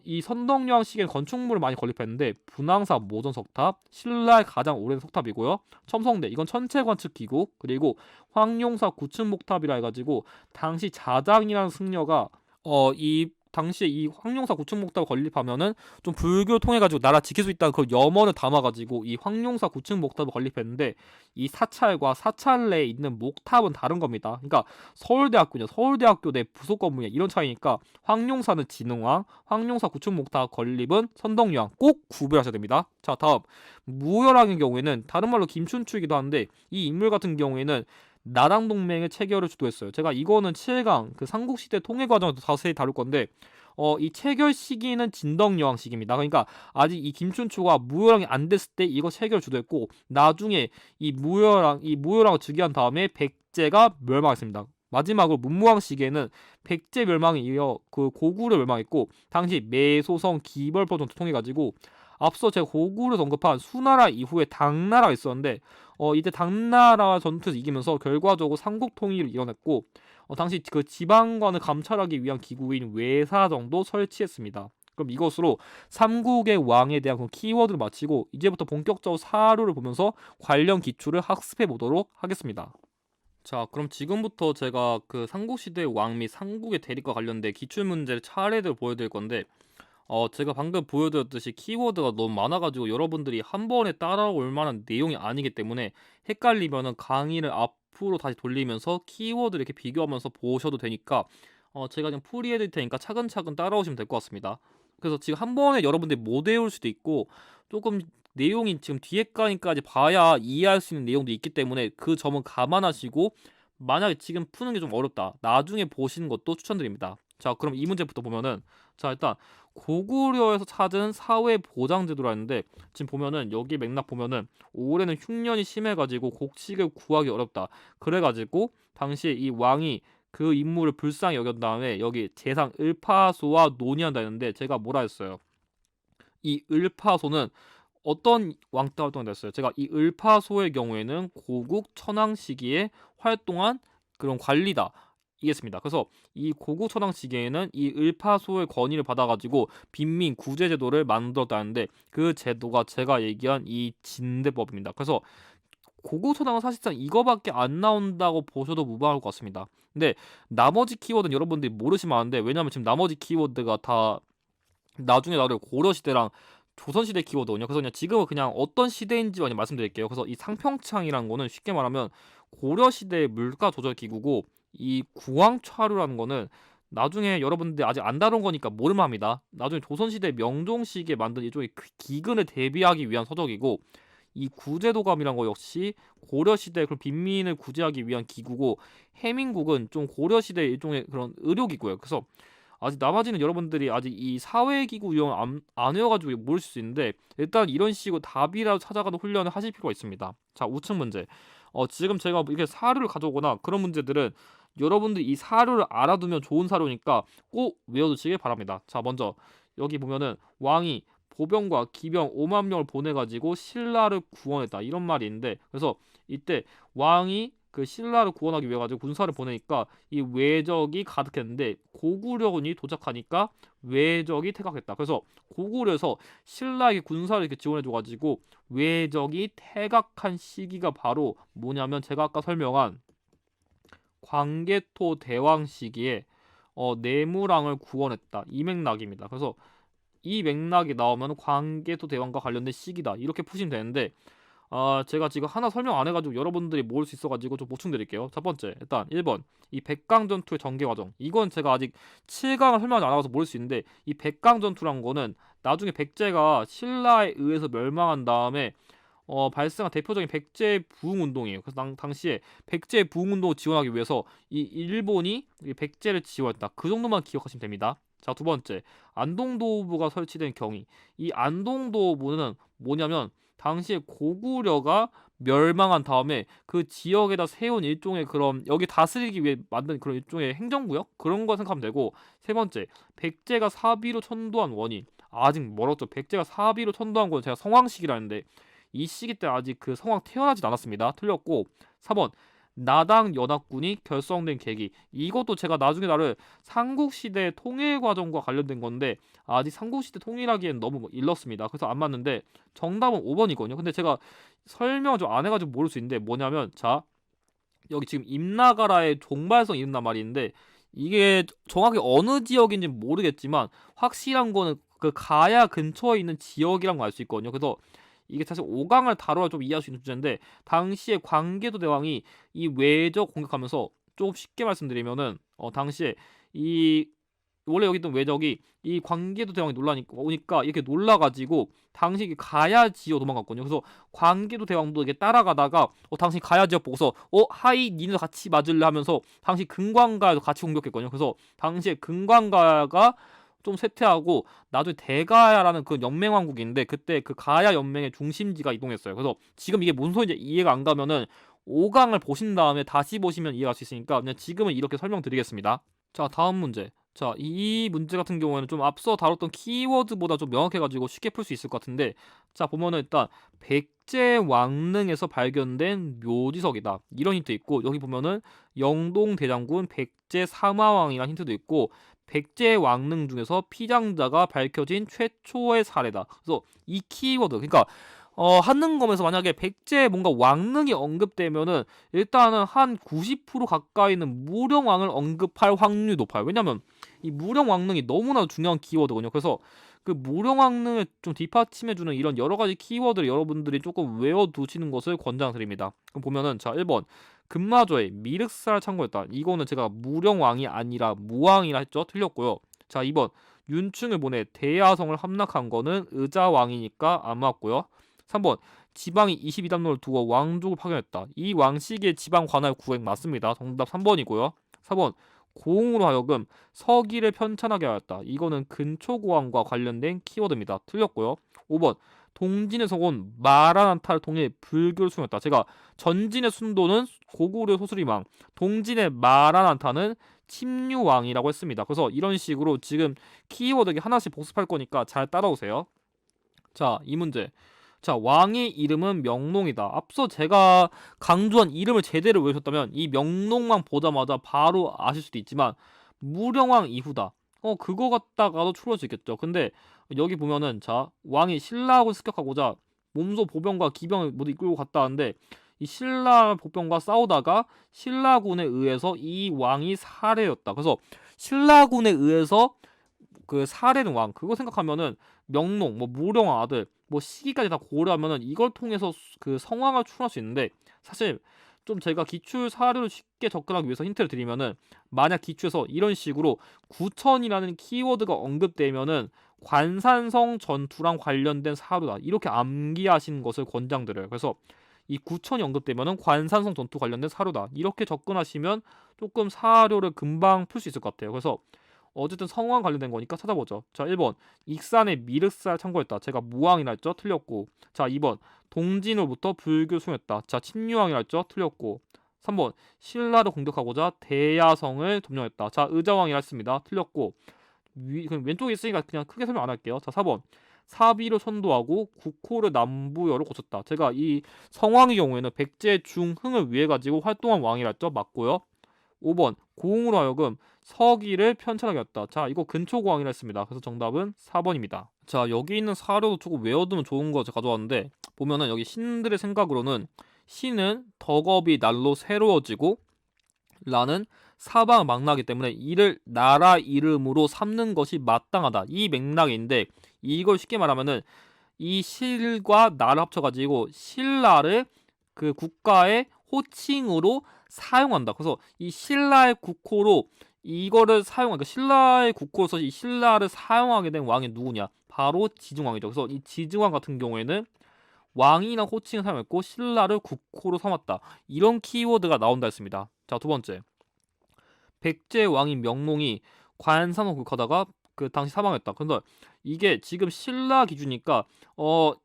이 선덕여왕 시기엔 건축물을 많이 건립했는데 분황사 모전 석탑, 신라의 가장 오래된 석탑이고요. 첨성대, 이건 천체 관측 기구, 그리고 황룡사 구층 목탑이라 해가지고 당시 자장이라는 승려가 이 당시에 이 황룡사 구층목탑을 건립하면은 좀 불교 통해가지고 나라 지킬 수 있다는 그 염원을 담아가지고 이 황룡사 구층목탑을 건립했는데 이 사찰과 사찰 내에 있는 목탑은 다른 겁니다. 그러니까 서울대학교 내 부속 건물이야, 이런 차이니까 황룡사는 진흥왕, 황룡사 구층목탑 건립은 선덕여왕, 꼭 구별하셔야 됩니다. 자, 다음 무열왕의 경우에는 다른 말로 김춘추이기도 한데 이 인물 같은 경우에는 나랑 동맹의 체결을 주도했어요. 제가 이거는 7강 그 삼국시대 통일 과정에서 자세히 다룰 건데 이 체결 시기는 진덕여왕 시기입니다. 그러니까 아직 이 김춘추가 무열왕이 안 됐을 때 이거 체결을 주도했고 나중에 이 무열왕을 즉위한 다음에 백제가 멸망했습니다. 마지막으로 문무왕 시기에는 백제 멸망에 이어 그 고구려 멸망했고 당시 매소성 기벌포 전투 통해 가지고 앞서 제가 고구려에서 언급한 수나라 이후에 당나라가 있었는데 이때 당나라 전투에서 이기면서 결과적으로 삼국 통일을 이뤄냈고 당시 그 지방관을 감찰하기 위한 기구인 외사정도 설치했습니다. 그럼 이것으로 삼국의 왕에 대한 그 키워드를 마치고 이제부터 본격적으로 사료를 보면서 관련 기초를 학습해 보도록 하겠습니다. 자, 그럼 지금부터 제가 그 삼국시대 왕 및 삼국의 대립과 관련된 기출문제를 차례대로 보여드릴 건데 제가 방금 보여드렸듯이 키워드가 너무 많아가지고 여러분들이 한 번에 따라올 만한 내용이 아니기 때문에 헷갈리면은 강의를 앞으로 다시 돌리면서 키워드를 이렇게 비교하면서 보셔도 되니까 제가 그냥 풀이해드릴 테니까 차근차근 따라오시면 될 것 같습니다. 그래서 지금 한 번에 여러분들이 못 외울 수도 있고 조금 내용이 지금 뒤에까지 봐야 이해할 수 있는 내용도 있기 때문에 그 점은 감안하시고 만약에 지금 푸는 게 좀 어렵다, 나중에 보시는 것도 추천드립니다. 자, 그럼 이 문제부터 보면은 자, 일단 고구려에서 찾은 사회 보장 제도라 했는데 지금 보면은 여기 맥락 보면은 올해는 흉년이 심해가지고 곡식을 구하기 어렵다. 그래가지고 당시에 이 왕이 그 인물을 불쌍히 여긴 다음에 여기 재상 을파소와 논의한다 했는데 제가 뭐라 했어요? 이 을파소는 어떤 왕따 활동을 했어요? 제가 이 을파소의 경우에는 고국 천황 시기에 활동한 그런 관리다, 이겠습니다. 그래서 이 고국 천황 시기에는 이 을파소의 건의를 받아가지고 빈민 구제 제도를 만들었다는데 그 제도가 제가 얘기한 이 진대법입니다. 그래서 고국 천황은 사실상 이거밖에 안 나온다고 보셔도 무방할 것 같습니다. 근데 나머지 키워드는 여러분들이 모르시면 아는데 왜냐면 지금 나머지 키워드가 다 나중에 나올 고려시대랑 조선시대 키워드거든요. 그래서 그냥 지금은 그냥 어떤 시대인지 그냥 말씀드릴게요. 그래서 이 상평창이라는 거는 쉽게 말하면 고려시대의 물가 조절 기구고 이 구왕차류라는 거는 나중에 여러분들 아직 안 다룬 거니까 모르면 합니다. 나중에 조선시대 명종시기에 만든 일종의 기근을 대비하기 위한 서적이고 이 구제도감이란 거 역시 고려시대 그런 빈민을 구제하기 위한 기구고 해민국은 좀 고려시대 일종의 그런 의료기구예요. 그래서 아직 나머지는 여러분들이 아직 이 사회기구 유형을 안 외워가지고 모르실 수 있는데 일단 이런 식으로 답이라도 찾아가는 훈련을 하실 필요가 있습니다. 자, 우측 문제. 지금 제가 이렇게 사료를 가져오거나 그런 문제들은 여러분들이 이 사료를 알아두면 좋은 사료니까 꼭 외워두시길 바랍니다. 자, 먼저 여기 보면은 왕이 보병과 기병 5만 명을 보내가지고 신라를 구원했다, 이런 말이 있는데 그래서 이때 왕이 그 신라를 구원하기 위해 가지고 군사를 보내니까 이 왜적이 가득했는데 고구려군이 도착하니까 왜적이 퇴각했다. 그래서 고구려에서 신라에게 군사를 이렇게 지원해줘가지고 왜적이 퇴각한 시기가 바로 뭐냐면 제가 아까 설명한 광개토 대왕 시기에 내무랑을 구원했다, 이 맥락입니다. 그래서 이 맥락이 나오면 광개토 대왕과 관련된 시기다, 이렇게 푸시면 되는데 제가 지금 하나 설명 안 해가지고 여러분들이 모를 수 있어가지고 좀 보충드릴게요. 첫 번째, 일단 1번 이 백강 전투의 전개 과정, 이건 제가 아직 7강을 설명하지 않아서 모를 수 있는데 이 백강 전투란 거는 나중에 백제가 신라에 의해서 멸망한 다음에 발생한 대표적인 백제 부흥 운동이에요. 그래서 당시에 백제 부흥 운동을 지원하기 위해서 이 일본이 이 백제를 지원했다, 그 정도만 기억하시면 됩니다. 자, 두 번째, 안동도보가 설치된 경위. 이 안동도보는 뭐냐면 당시에 고구려가 멸망한 다음에 그 지역에다 세운 일종의 그런 여기 다스리기 위해 만든 그런 일종의 행정구역 그런 거 생각하면 되고, 세 번째, 백제가 사비로 천도한 원인. 아직 멀었죠. 백제가 사비로 천도한 건 제가 성왕시기라는데 이 시기 때 아직 그 성왕 태어나지 않았습니다. 틀렸고, 4번, 나당 연합군이 결성된 계기. 이것도 제가 나중에 나를 삼국시대 통일 과정과 관련된 건데 아직 삼국시대 통일하기엔 너무 일렀습니다. 그래서 안 맞는데 정답은 5번이거든요. 근데 제가 설명을 좀 안 해가지고 모를 수 있는데 뭐냐면, 자, 여기 지금 임나가라의 종발성 이른단 말인데 이게 정확히 어느 지역인지 모르겠지만 확실한 거는 그 가야 근처에 있는 지역이란 걸 알 수 있거든요. 그래서 이게 사실 5강을 다뤄야 좀 이해할 수 있는 주제인데, 당시에 광개도 대왕이 이 외적 공격하면서, 좀 쉽게 말씀드리면은 당시에 이 원래 여기 있던 외적이 이 광개도 대왕이 놀라니까 오니까 이렇게 놀라가지고 당시 이게 가야 지역 도망갔거든요. 그래서 광개도 대왕도 이렇게 따라가다가 당시 가야 지역 보고서 하이 니네 같이 맞을래 하면서 당시 금광가에도 같이 공격했거든요. 그래서 당시에 금광가가 좀 쇠퇴하고 나중에 대가야라는 그 연맹 왕국인데 그때 그 가야 연맹의 중심지가 이동했어요. 그래서 지금 이게 뭔 소리인지 이해가 안 가면은 5강을 보신 다음에 다시 보시면 이해가 갈 수 있으니까 그냥 지금은 이렇게 설명드리겠습니다. 자, 다음 문제. 자, 이 문제 같은 경우에는 좀 앞서 다뤘던 키워드보다 좀 명확해가지고 쉽게 풀 수 있을 것 같은데, 자, 보면은 일단 백제 왕릉에서 발견된 묘지석이다, 이런 힌트 있고, 여기 보면은 영동 대장군 백제 사마왕이라는 힌트도 있고, 백제 왕릉 중에서 피장자가 밝혀진 최초의 사례다. 그래서 이 키워드, 그러니까 한능검에서 만약에 백제 뭔가 왕릉이 언급되면은 일단은 한 90% 가까이는 무령왕을 언급할 확률이 높아요. 왜냐면 이 무령왕릉이 너무나 중요한 키워드거든요. 그래서 그 무령왕릉을 좀 뒷받침해주는 이런 여러 가지 키워드를 여러분들이 조금 외워두시는 것을 권장드립니다. 그럼 보면은, 자, 1번, 금마저의 미륵사를 참고했다. 이거는 제가 무령왕이 아니라 무왕이라 했죠. 틀렸고요. 자, 2번, 윤충을 보내 대야성을 함락한 거는 의자왕이니까 안 맞고요. 3번, 지방이 22담로를 두고 왕족을 파견했다. 이 왕씨기의 지방 관할 구획 맞습니다. 정답 3번이고요. 4번, 고흥으로 하여금 서기를 편찬하게 하였다. 이거는 근초고왕과 관련된 키워드입니다. 틀렸고요. 5번, 동진의 서곤 마라난타를 통해 불교를 수용했다. 제가 전진의 순도는 고구려 소수리망, 동진의 마라난타는 침류왕이라고 했습니다. 그래서 이런 식으로 지금 키워드 하나씩 복습할 거니까 잘 따라오세요. 자, 이 문제. 자, 왕의 이름은 명농이다. 앞서 제가 강조한 이름을 제대로 외우셨다면 이 명농만 보자마자 바로 아실 수도 있지만 무령왕 이후다. 그거 갖다가도 추려질 수 있겠죠. 근데 여기 보면은, 자, 왕이 신라군 습격하고자 몸소 보병과 기병을 모두 이끌고 갔다 하는데 이 신라 보병과 싸우다가 신라군에 의해서 이 왕이 살해였다. 그래서 신라군에 의해서 그 살해는 왕, 그거 생각하면은 명농, 뭐 무령왕 아들, 뭐 시기까지 다 고려하면은 이걸 통해서 그 성왕을 추론할 수 있는데, 사실 좀 제가 기출 사료를 쉽게 접근하기 위해서 힌트를 드리면은, 만약 기출에서 이런 식으로 구천이라는 키워드가 언급되면은 관산성 전투랑 관련된 사료다, 이렇게 암기하시는 것을 권장드려요. 그래서 이 구천이 언급되면은 관산성 전투 관련된 사료다, 이렇게 접근하시면 조금 사료를 금방 풀 수 있을 것 같아요. 그래서 어쨌든 성왕 관련된 거니까 찾아보죠. 자, 1번, 익산의 미륵사를 참고했다. 제가 무왕이라 했죠. 틀렸고. 자, 2번, 동진으로부터 불교 수용했다. 자, 침유왕이라 했죠. 틀렸고. 3번, 신라를 공격하고자 대야성을 점령했다. 자, 의자왕이라 했습니다. 틀렸고. 그럼 왼쪽에 있으니까 그냥 크게 설명 안 할게요. 자, 4번, 사비로 선도하고 국호를 남부여로 고쳤다. 제가 이 성왕의 경우에는 백제 중흥을 위해 가지고 활동한 왕이라 했죠. 맞고요. 5번, 고흥으로 하여금 서기를 편찬하게 했다. 자, 이거 근초고왕이라 했습니다. 그래서 정답은 4번입니다. 자, 여기 있는 사료도 조금 외워두면 좋은 거 제가 가져왔는데, 보면은 여기 신들의 생각으로는 신은 덕업이 날로 새로워지고 라는 사방을 망라하기 때문에 이를 나라 이름으로 삼는 것이 마땅하다, 이 맥락인데, 이걸 쉽게 말하면은 이 실과 나를 합쳐가지고 신라를 그 국가의 호칭으로 사용한다. 그래서 이 신라의 국호로 이거를 그러니까 신라의 국호로서 이 신라를 사용하게 된 왕이 누구냐? 바로 지증왕이죠. 그래서 이 지증왕 같은 경우에는 왕이나 호칭을 사용했고 신라를 국호로 삼았다, 이런 키워드가 나온다 했습니다. 자, 두 번째, 백제 왕인 명농이 관산을 공격하다가 그 당시 사망했다. 근데 이게 지금 신라 기준이니까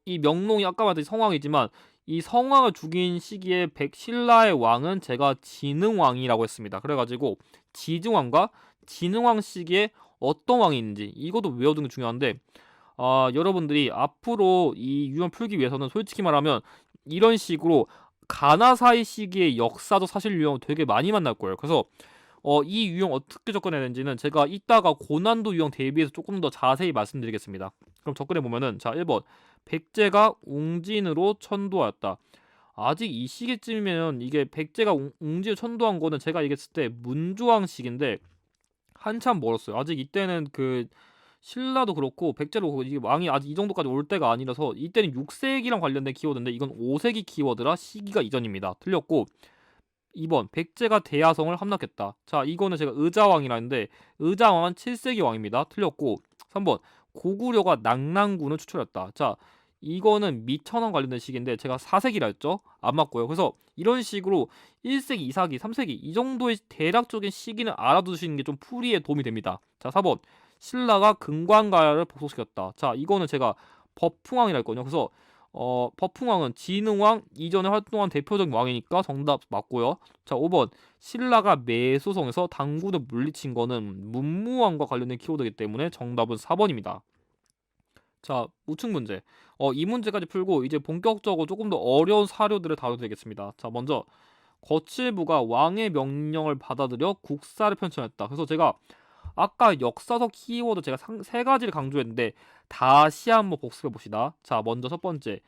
이 명롱이 아까 말했듯이 성왕이지만 이 성왕을 죽인 시기에 신라의 왕은 제가 진흥왕이라고 했습니다. 그래가지고 지증왕과 진흥왕 시기에 어떤 왕이 있는지 이것도 외워두는 게 중요한데 여러분들이 앞으로 이 유형 풀기 위해서는 솔직히 말하면 이런 식으로 가나사이 시기의 역사적 사실 유형 되게 많이 만날 거예요. 그래서 이 유형 어떻게 접근해야 되는지는 제가 이따가 고난도 유형 대비해서 조금 더 자세히 말씀드리겠습니다. 그럼 접근해 보면은 자 1번 백제가 웅진으로 천도하였다. 아직 이 시기쯤이면 이게 백제가 웅진을 천도한 거는 제가 얘기했을 때 문조왕 시기인데 한참 멀었어요. 아직 이때는 그 신라도 그렇고 백제도 그렇고 이게 왕이 아직 이 정도까지 올 때가 아니라서 이때는 6세기랑 관련된 키워드인데 이건 5세기 키워드라 시기가 이전입니다. 틀렸고 2번 백제가 대야성을 함락했다. 자 이거는 제가 의자왕이라 했는데 의자왕은 7세기 왕입니다. 틀렸고 3번 고구려가 낙랑군을 추출했다. 자 이거는 미천왕 관련된 시기인데 제가 4세기라 했죠? 안 맞고요. 그래서 이런 식으로 1세기, 2세기, 3세기 이 정도의 대략적인 시기는 알아두시는 게 좀 풀이에 도움이 됩니다. 자 4번 신라가 금관가야를 복속시켰다. 자 이거는 제가 법풍왕이라 했거든요. 그래서 법풍왕은 진흥왕 이전에 활동한 대표적인 왕이니까 정답 맞고요. 자 5번 신라가 매소성에서 당군을 물리친 거는 문무왕과 관련된 키워드이기 때문에 정답은 4번입니다. 자 우측 문제 이 문제까지 풀고 이제 본격적으로 조금 더 어려운 사료들을 다뤄도 되겠습니다. 자 먼저 거칠부가 왕의 명령을 받아들여 국사를 편찬했다. 그래서 제가 아까 역사적 키워드 제가 세 가지를 강조했는데 다시 한번 복습해 봅시다. 자 먼저 첫 번째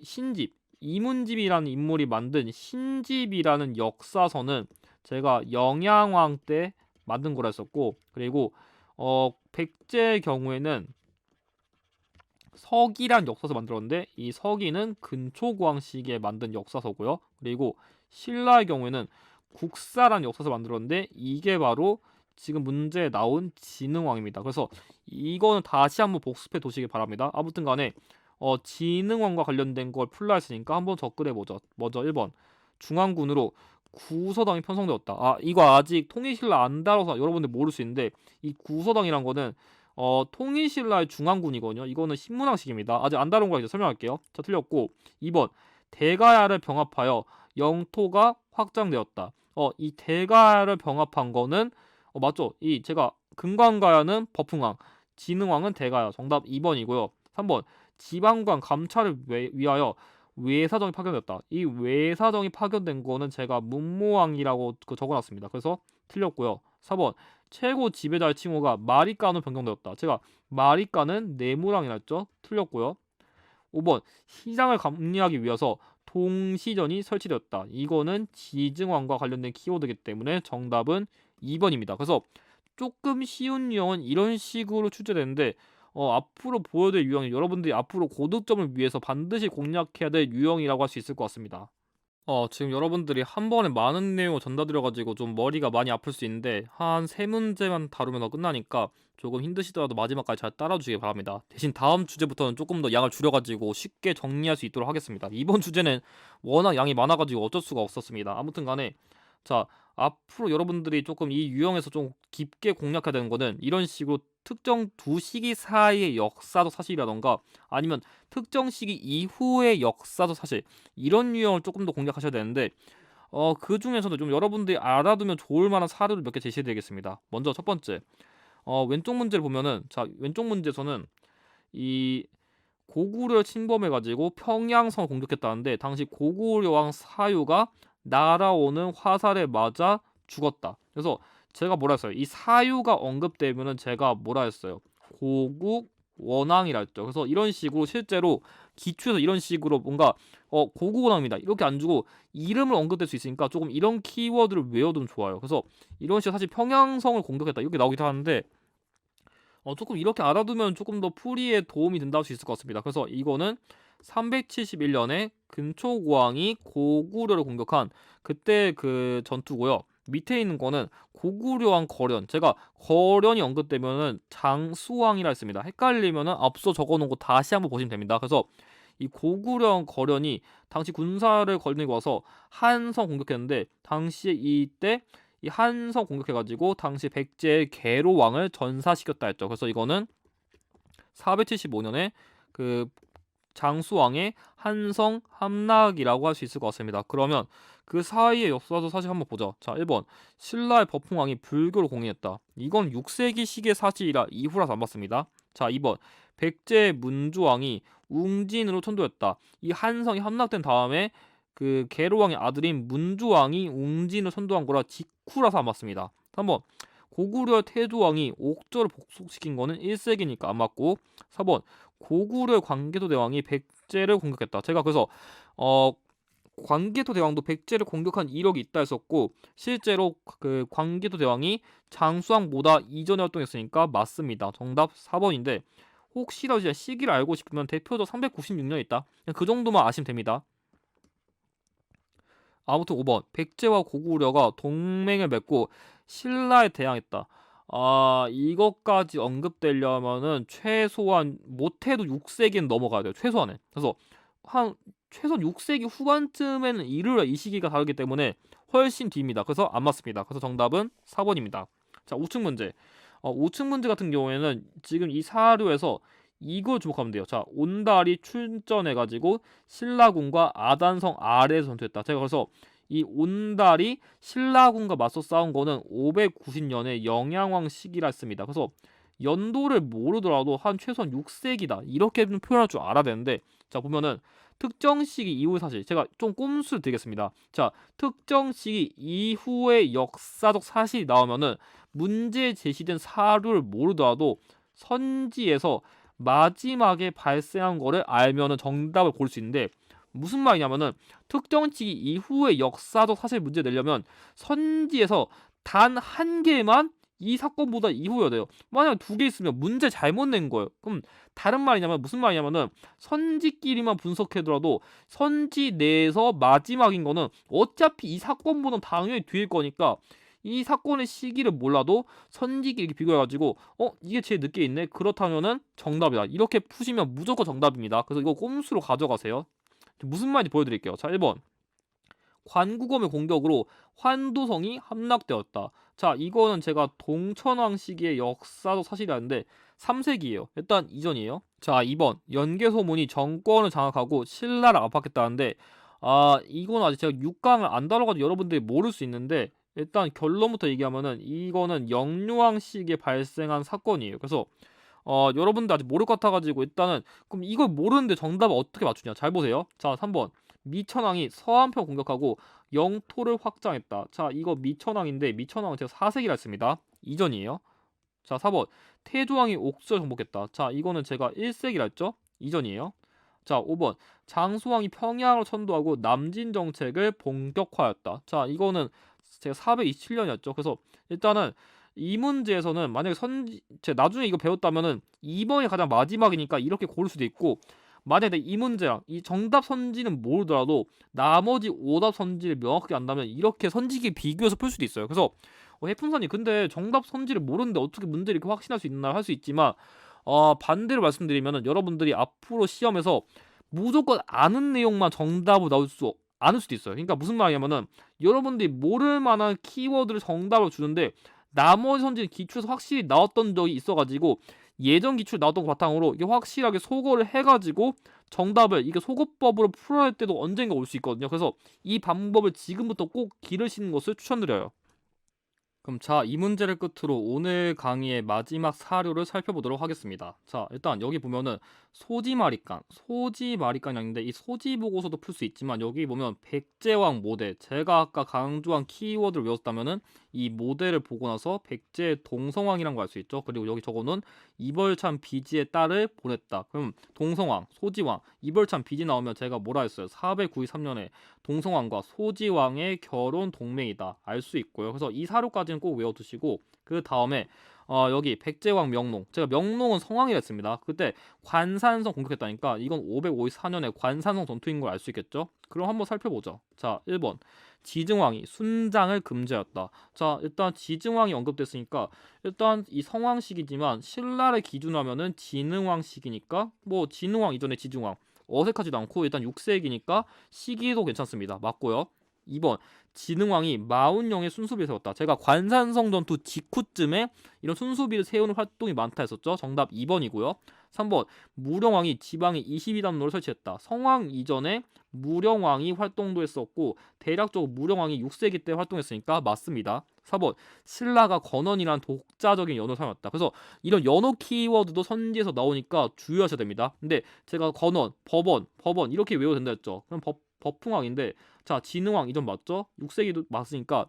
신집 이문집이라는 인물이 만든 신집이라는 역사서는 제가 영양왕 때 만든 거라 했었고 그리고 백제의 경우에는 서기란 역사서 만들었는데 이 서기는 근초고왕 시기에 만든 역사서고요. 그리고 신라의 경우에는 국사란 역사서 만들었는데 이게 바로 지금 문제에 나온 진흥왕입니다. 그래서 이거는 다시 한번 복습해 두시기 바랍니다. 아무튼 간에 진흥왕과 관련된 걸 풀라 했으니까 한번 접근해 보죠. 먼저 1번 중앙군으로 구서당이 편성되었다. 이거 아직 통일신라 안 다뤄서 여러분들 모를 수 있는데 이 구서당이란 거는 통일신라의 중앙군이거든요. 이거는 신문왕식입니다. 아직 안 다룬 거 이제 설명할게요. 자 틀렸고 2번 대가야를 병합하여 영토가 확장되었다. 이 대가야를 병합한 거는 맞죠? 이 제가 금관가야는 법흥왕, 진흥왕은 대가야. 정답 2번이고요. 3번 지방관 감찰을 위하여 외사정이 파견됐다. 이 외사정이 파견된 거는 제가 문무왕이라고 적어놨습니다. 그래서 틀렸고요. 4번 최고 지배자의 칭호가 마리까로 변경되었다. 제가 마리까는 내무랑이라 했죠? 틀렸고요. 5번 시장을 감리하기 위해서 동시전이 설치되었다. 이거는 지증왕과 관련된 키워드이기 때문에 정답은 2번입니다. 그래서 조금 쉬운 유형은 이런 식으로 출제되는데 앞으로 보여드릴 유형이 여러분들이 앞으로 고득점을 위해서 반드시 공략해야 될 유형이라고 할 수 있을 것 같습니다. 지금 여러분들이 한 번에 많은 내용을 전달드려가지고 좀 머리가 많이 아플 수 있는데 한 3문제만 다루면 끝나니까 조금 힘드시더라도 마지막까지 잘 따라주시기 바랍니다. 대신 다음 주제부터는 조금 더 양을 줄여가지고 쉽게 정리할 수 있도록 하겠습니다. 이번 주제는 워낙 양이 많아가지고 어쩔 수가 없었습니다. 아무튼 간에 자 앞으로 여러분들이 조금 이 유형에서 좀 깊게 공략해야 되는 거는 이런 식으로 특정 두 시기 사이의 역사적 사실이라던가 아니면 특정 시기 이후의 역사적 사실 이런 유형을 조금 더 공략하셔야 되는데 그 중에서도 좀 여러분들이 알아두면 좋을 만한 사료를 몇 개 제시해드리겠습니다. 먼저 첫 번째 왼쪽 문제를 보면은 자 왼쪽 문제에서는 이 고구려 침범해가지고 평양성을 공격했다는데 당시 고구려 왕 사유가 날아오는 화살에 맞아 죽었다. 그래서 제가 뭐라 했어요? 이 사유가 언급되면은 제가 뭐라 했어요? 고국 원왕이라 했죠. 그래서 이런 식으로 실제로 기초에서 이런 식으로 뭔가 고국 원왕입니다. 이렇게 안 주고 이름을 언급될 수 있으니까 조금 이런 키워드를 외워두면 좋아요. 그래서 이런 식으로 사실 평양성을 공격했다 이렇게 나오기도 하는데 조금 이렇게 알아두면 조금 더 풀이에 도움이 된다 할 수 있을 것 같습니다. 그래서 이거는 371년에 근초고왕이 고구려를 공격한 그때 그 전투고요. 밑에 있는 거는 고구려왕 거련. 제가 거련이 언급되면은 장수왕이라 했습니다. 헷갈리면은 앞서 적어놓은 거 다시 한번 보시면 됩니다. 그래서 이 고구려왕 거련이 당시 군사를 거느리고 와서 한성 공격했는데 당시에 이때 이 한성 공격해가지고 당시 백제의 계로왕을 전사시켰다 했죠. 그래서 이거는 475년에 그 장수왕의 한성 함락이라고 할 수 있을 것 같습니다. 그러면 그 사이의 역사도 사실 한번 보자. 자, 1번 신라의 버풍왕이 불교를 공인했다. 이건 6세기 시기의 사실이라 이후라서 안 맞습니다. 자, 2번 백제의 문주왕이 웅진으로 천도했다. 이 한성이 함락된 다음에 그 계로왕의 아들인 문주왕이 웅진을 선도한 거라 직후라서 안 맞습니다. 3번 고구려의 태조왕이 옥저를 복속시킨 거는 1세기니까 안 맞고 4번 고구려의 광개토 대왕이 백제를 공격했다. 제가 그래서 광개토 대왕도 백제를 공격한 이력이 있다 했었고 실제로 그 광개토 대왕이 장수왕보다 이전에 활동했으니까 맞습니다. 정답 4번인데 혹시라도 이제 시기를 알고 싶으면 대표적 396년 있다. 그 정도만 아시면 됩니다. 아무튼 5번 백제와 고구려가 동맹을 맺고 신라에 대항했다. 이것까지 언급되려면은 최소한 못해도 6세기는 넘어가야 돼요. 최소한에. 그래서 한 최소한 6세기 후반쯤에는 이르러 이 시기가 다르기 때문에 훨씬 뒤입니다. 그래서 안 맞습니다. 그래서 정답은 4번입니다. 자, 우측 문제. 우측 문제 같은 경우에는 지금 이 사료에서 이걸 주목하면 돼요. 자, 온달이 출전해가지고 신라군과 아단성 아래에서 전투했다. 제가 그래서 이 온달이 신라군과 맞서 싸운 거는 590년의 영양왕 시기라 했습니다. 그래서 연도를 모르더라도 한 최소한 6세기다 이렇게 좀 표현할 줄 알아야 되는데 자 보면은 특정 시기 이후 사실 제가 좀 꼼수를 드리겠습니다. 자 특정 시기 이후의 역사적 사실이 나오면은 문제에 제시된 사료를 모르더라도 선지에서 마지막에 발생한 거를 알면은 정답을 고를 수 있는데 무슨 말이냐면은 특정 시기 이후의 역사적 사실 문제 내려면 선지에서 단 한 개만 이 사건보다 이후여야 돼요. 만약 두 개 있으면 문제 잘못 낸 거예요. 그럼 다른 말이냐면 무슨 말이냐면은 선지끼리만 분석해더라도 선지 내에서 마지막인 거는 어차피 이 사건보다는 당연히 뒤일 거니까 이 사건의 시기를 몰라도 선지끼리 이렇게 비교해가지고 이게 제일 늦게 있네. 그렇다면은 정답이다. 이렇게 푸시면 무조건 정답입니다. 그래서 이거 꼼수로 가져가세요. 무슨 말인지 보여드릴게요. 자 1번 관구검의 공격으로 환도성이 함락되었다. 자 이거는 제가 동천왕 시기의 역사적 사실이라는데 3세기예요. 일단 이전이에요. 자 2번 연개소문이 정권을 장악하고 신라를 압박했다는데 이건 아직 제가 6강을 안 다뤄가지고 여러분들이 모를 수 있는데 일단 결론부터 얘기하면은 이거는 영유왕 시기에 발생한 사건이에요. 그래서 여러분들 아직 모를 것 같아가지고 일단은 그럼 이걸 모르는데 정답을 어떻게 맞추냐 잘 보세요. 자 3번 미천왕이 서한평 공격하고 영토를 확장했다. 자 이거 미천왕인데 미천왕은 제가 4세기라 했습니다. 이전이에요. 자 4번 태조왕이 옥수를 정복했다. 자 이거는 제가 1세기라 했죠. 이전이에요. 자 5번 장수왕이 평양으로 천도하고 남진 정책을 본격화했다. 자 이거는 제가 427년이었죠. 그래서 일단은 이 문제에서는 만약에 제가 나중에 이거 배웠다면은 2번이 가장 마지막이니까 이렇게 고를 수도 있고 만약에 이 문제랑 이 정답 선지는 모르더라도 나머지 오답 선지를 명확하게 안다면 이렇게 선지기 비교해서 풀 수도 있어요. 그래서 해풍선이 근데 정답 선지를 모르는데 어떻게 문제를 이렇게 확신할 수 있나 할 수 있지만 반대로 말씀드리면은 여러분들이 앞으로 시험에서 무조건 아는 내용만 정답으로 나올 수 않을 수도 있어요. 그러니까 무슨 말이냐면은 여러분들이 모를 만한 키워드를 정답으로 주는데 나머지 선지는 기출에서 확실히 나왔던 적이 있어가지고 예전 기출 나왔던 거 바탕으로 이게 확실하게 소거를 해가지고 정답을 이게 소거법으로 풀어야 할 때도 언젠가 올 수 있거든요. 그래서 이 방법을 지금부터 꼭 기르시는 것을 추천드려요. 그럼 자, 이 문제를 끝으로 오늘 강의의 마지막 사료를 살펴보도록 하겠습니다. 자, 일단 여기 보면은 소지마리간이 아닌데 이 소지 보고서도 풀 수 있지만 여기 보면 백제왕 모대, 제가 아까 강조한 키워드를 외웠다면은 이 모델을 보고 나서 백제 동성왕이란 걸 알 수 있죠. 그리고 여기 적어놓은 이벌찬 비지의 딸을 보냈다. 그럼 동성왕, 소지왕, 이벌찬 비지 나오면 제가 뭐라 했어요? 493년에 동성왕과 소지왕의 결혼 동맹이다 알 수 있고요. 그래서 이 사료까지는 꼭 외워두시고 그 다음에 여기 백제왕 명농, 제가 명농은 성왕이라 했습니다. 그때 관산성 공격했다니까 이건 554년에 관산성 전투인 걸 알 수 있겠죠. 그럼 한번 살펴보죠. 자 1번 지증왕이 순장을 금지하였다. 자 일단 지증왕이 언급됐으니까 일단 이 성왕 시기지만 신라를 기준으로 하면은 진흥왕 시기니까 뭐 진흥왕 이전에 지증왕 어색하지도 않고 일단 6세기니까 시기도 괜찮습니다. 맞고요. 2번 진흥왕이 마운영의 순수비를 세웠다. 제가 관산성 전투 직후쯤에 이런 순수비를 세우는 활동이 많다 했었죠. 정답 2번이고요. 3번 무령왕이 지방에 22담로를 설치했다. 성왕 이전에 무령왕이 활동도 했었고 대략적으로 무령왕이 6세기 때 활동했으니까 맞습니다. 4번 신라가 건원이란 독자적인 연어를 사용했다. 그래서 이런 연어 키워드도 선지에서 나오니까 주의하셔야 됩니다. 근데 제가 건원, 법원 이렇게 외워도 된다 했죠. 그럼 법풍왕인데 자 진흥왕 이전 맞죠? 6세기도 맞으니까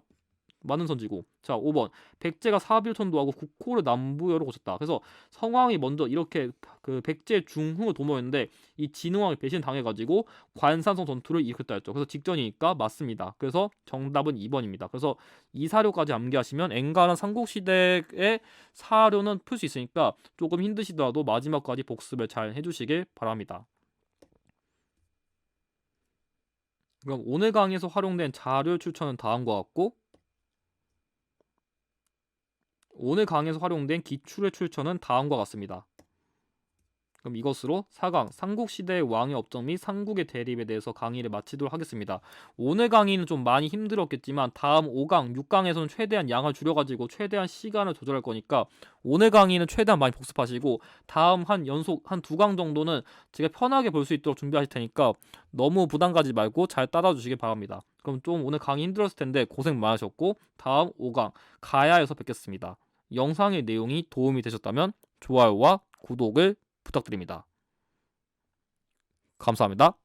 맞는 선지고. 자 5번 백제가 사비를 천도하고 국호를 남부여로 고쳤다. 그래서 성왕이 먼저 이렇게 그 백제 중흥을 도모했는데 이 진흥왕이 배신 당해가지고 관산성 전투를 일으켰다 했죠. 그래서 직전이니까 맞습니다. 그래서 정답은 2번입니다. 그래서 이 사료까지 암기하시면 엔간한 삼국시대의 사료는 풀 수 있으니까 조금 힘드시더라도 마지막까지 복습을 잘 해주시길 바랍니다. 그럼 오늘 강의에서 활용된 자료 출처는 다음과 같고 오늘 강의에서 활용된 기출의 출처는 다음과 같습니다. 그럼 이것으로 4강 삼국시대의 왕의 업적 및 삼국의 대립에 대해서 강의를 마치도록 하겠습니다. 오늘 강의는 좀 많이 힘들었겠지만 다음 5강, 6강에서는 최대한 양을 줄여가지고 최대한 시간을 조절할 거니까 오늘 강의는 최대한 많이 복습하시고 다음 한 연속 한 2강 정도는 제가 편하게 볼 수 있도록 준비하실 테니까 너무 부담 가지 말고 잘 따라주시길 바랍니다. 그럼 좀 오늘 강의 힘들었을 텐데 고생 많으셨고 다음 5강 가야에서 뵙겠습니다. 영상의 내용이 도움이 되셨다면 좋아요와 구독을 부탁드립니다. 감사합니다.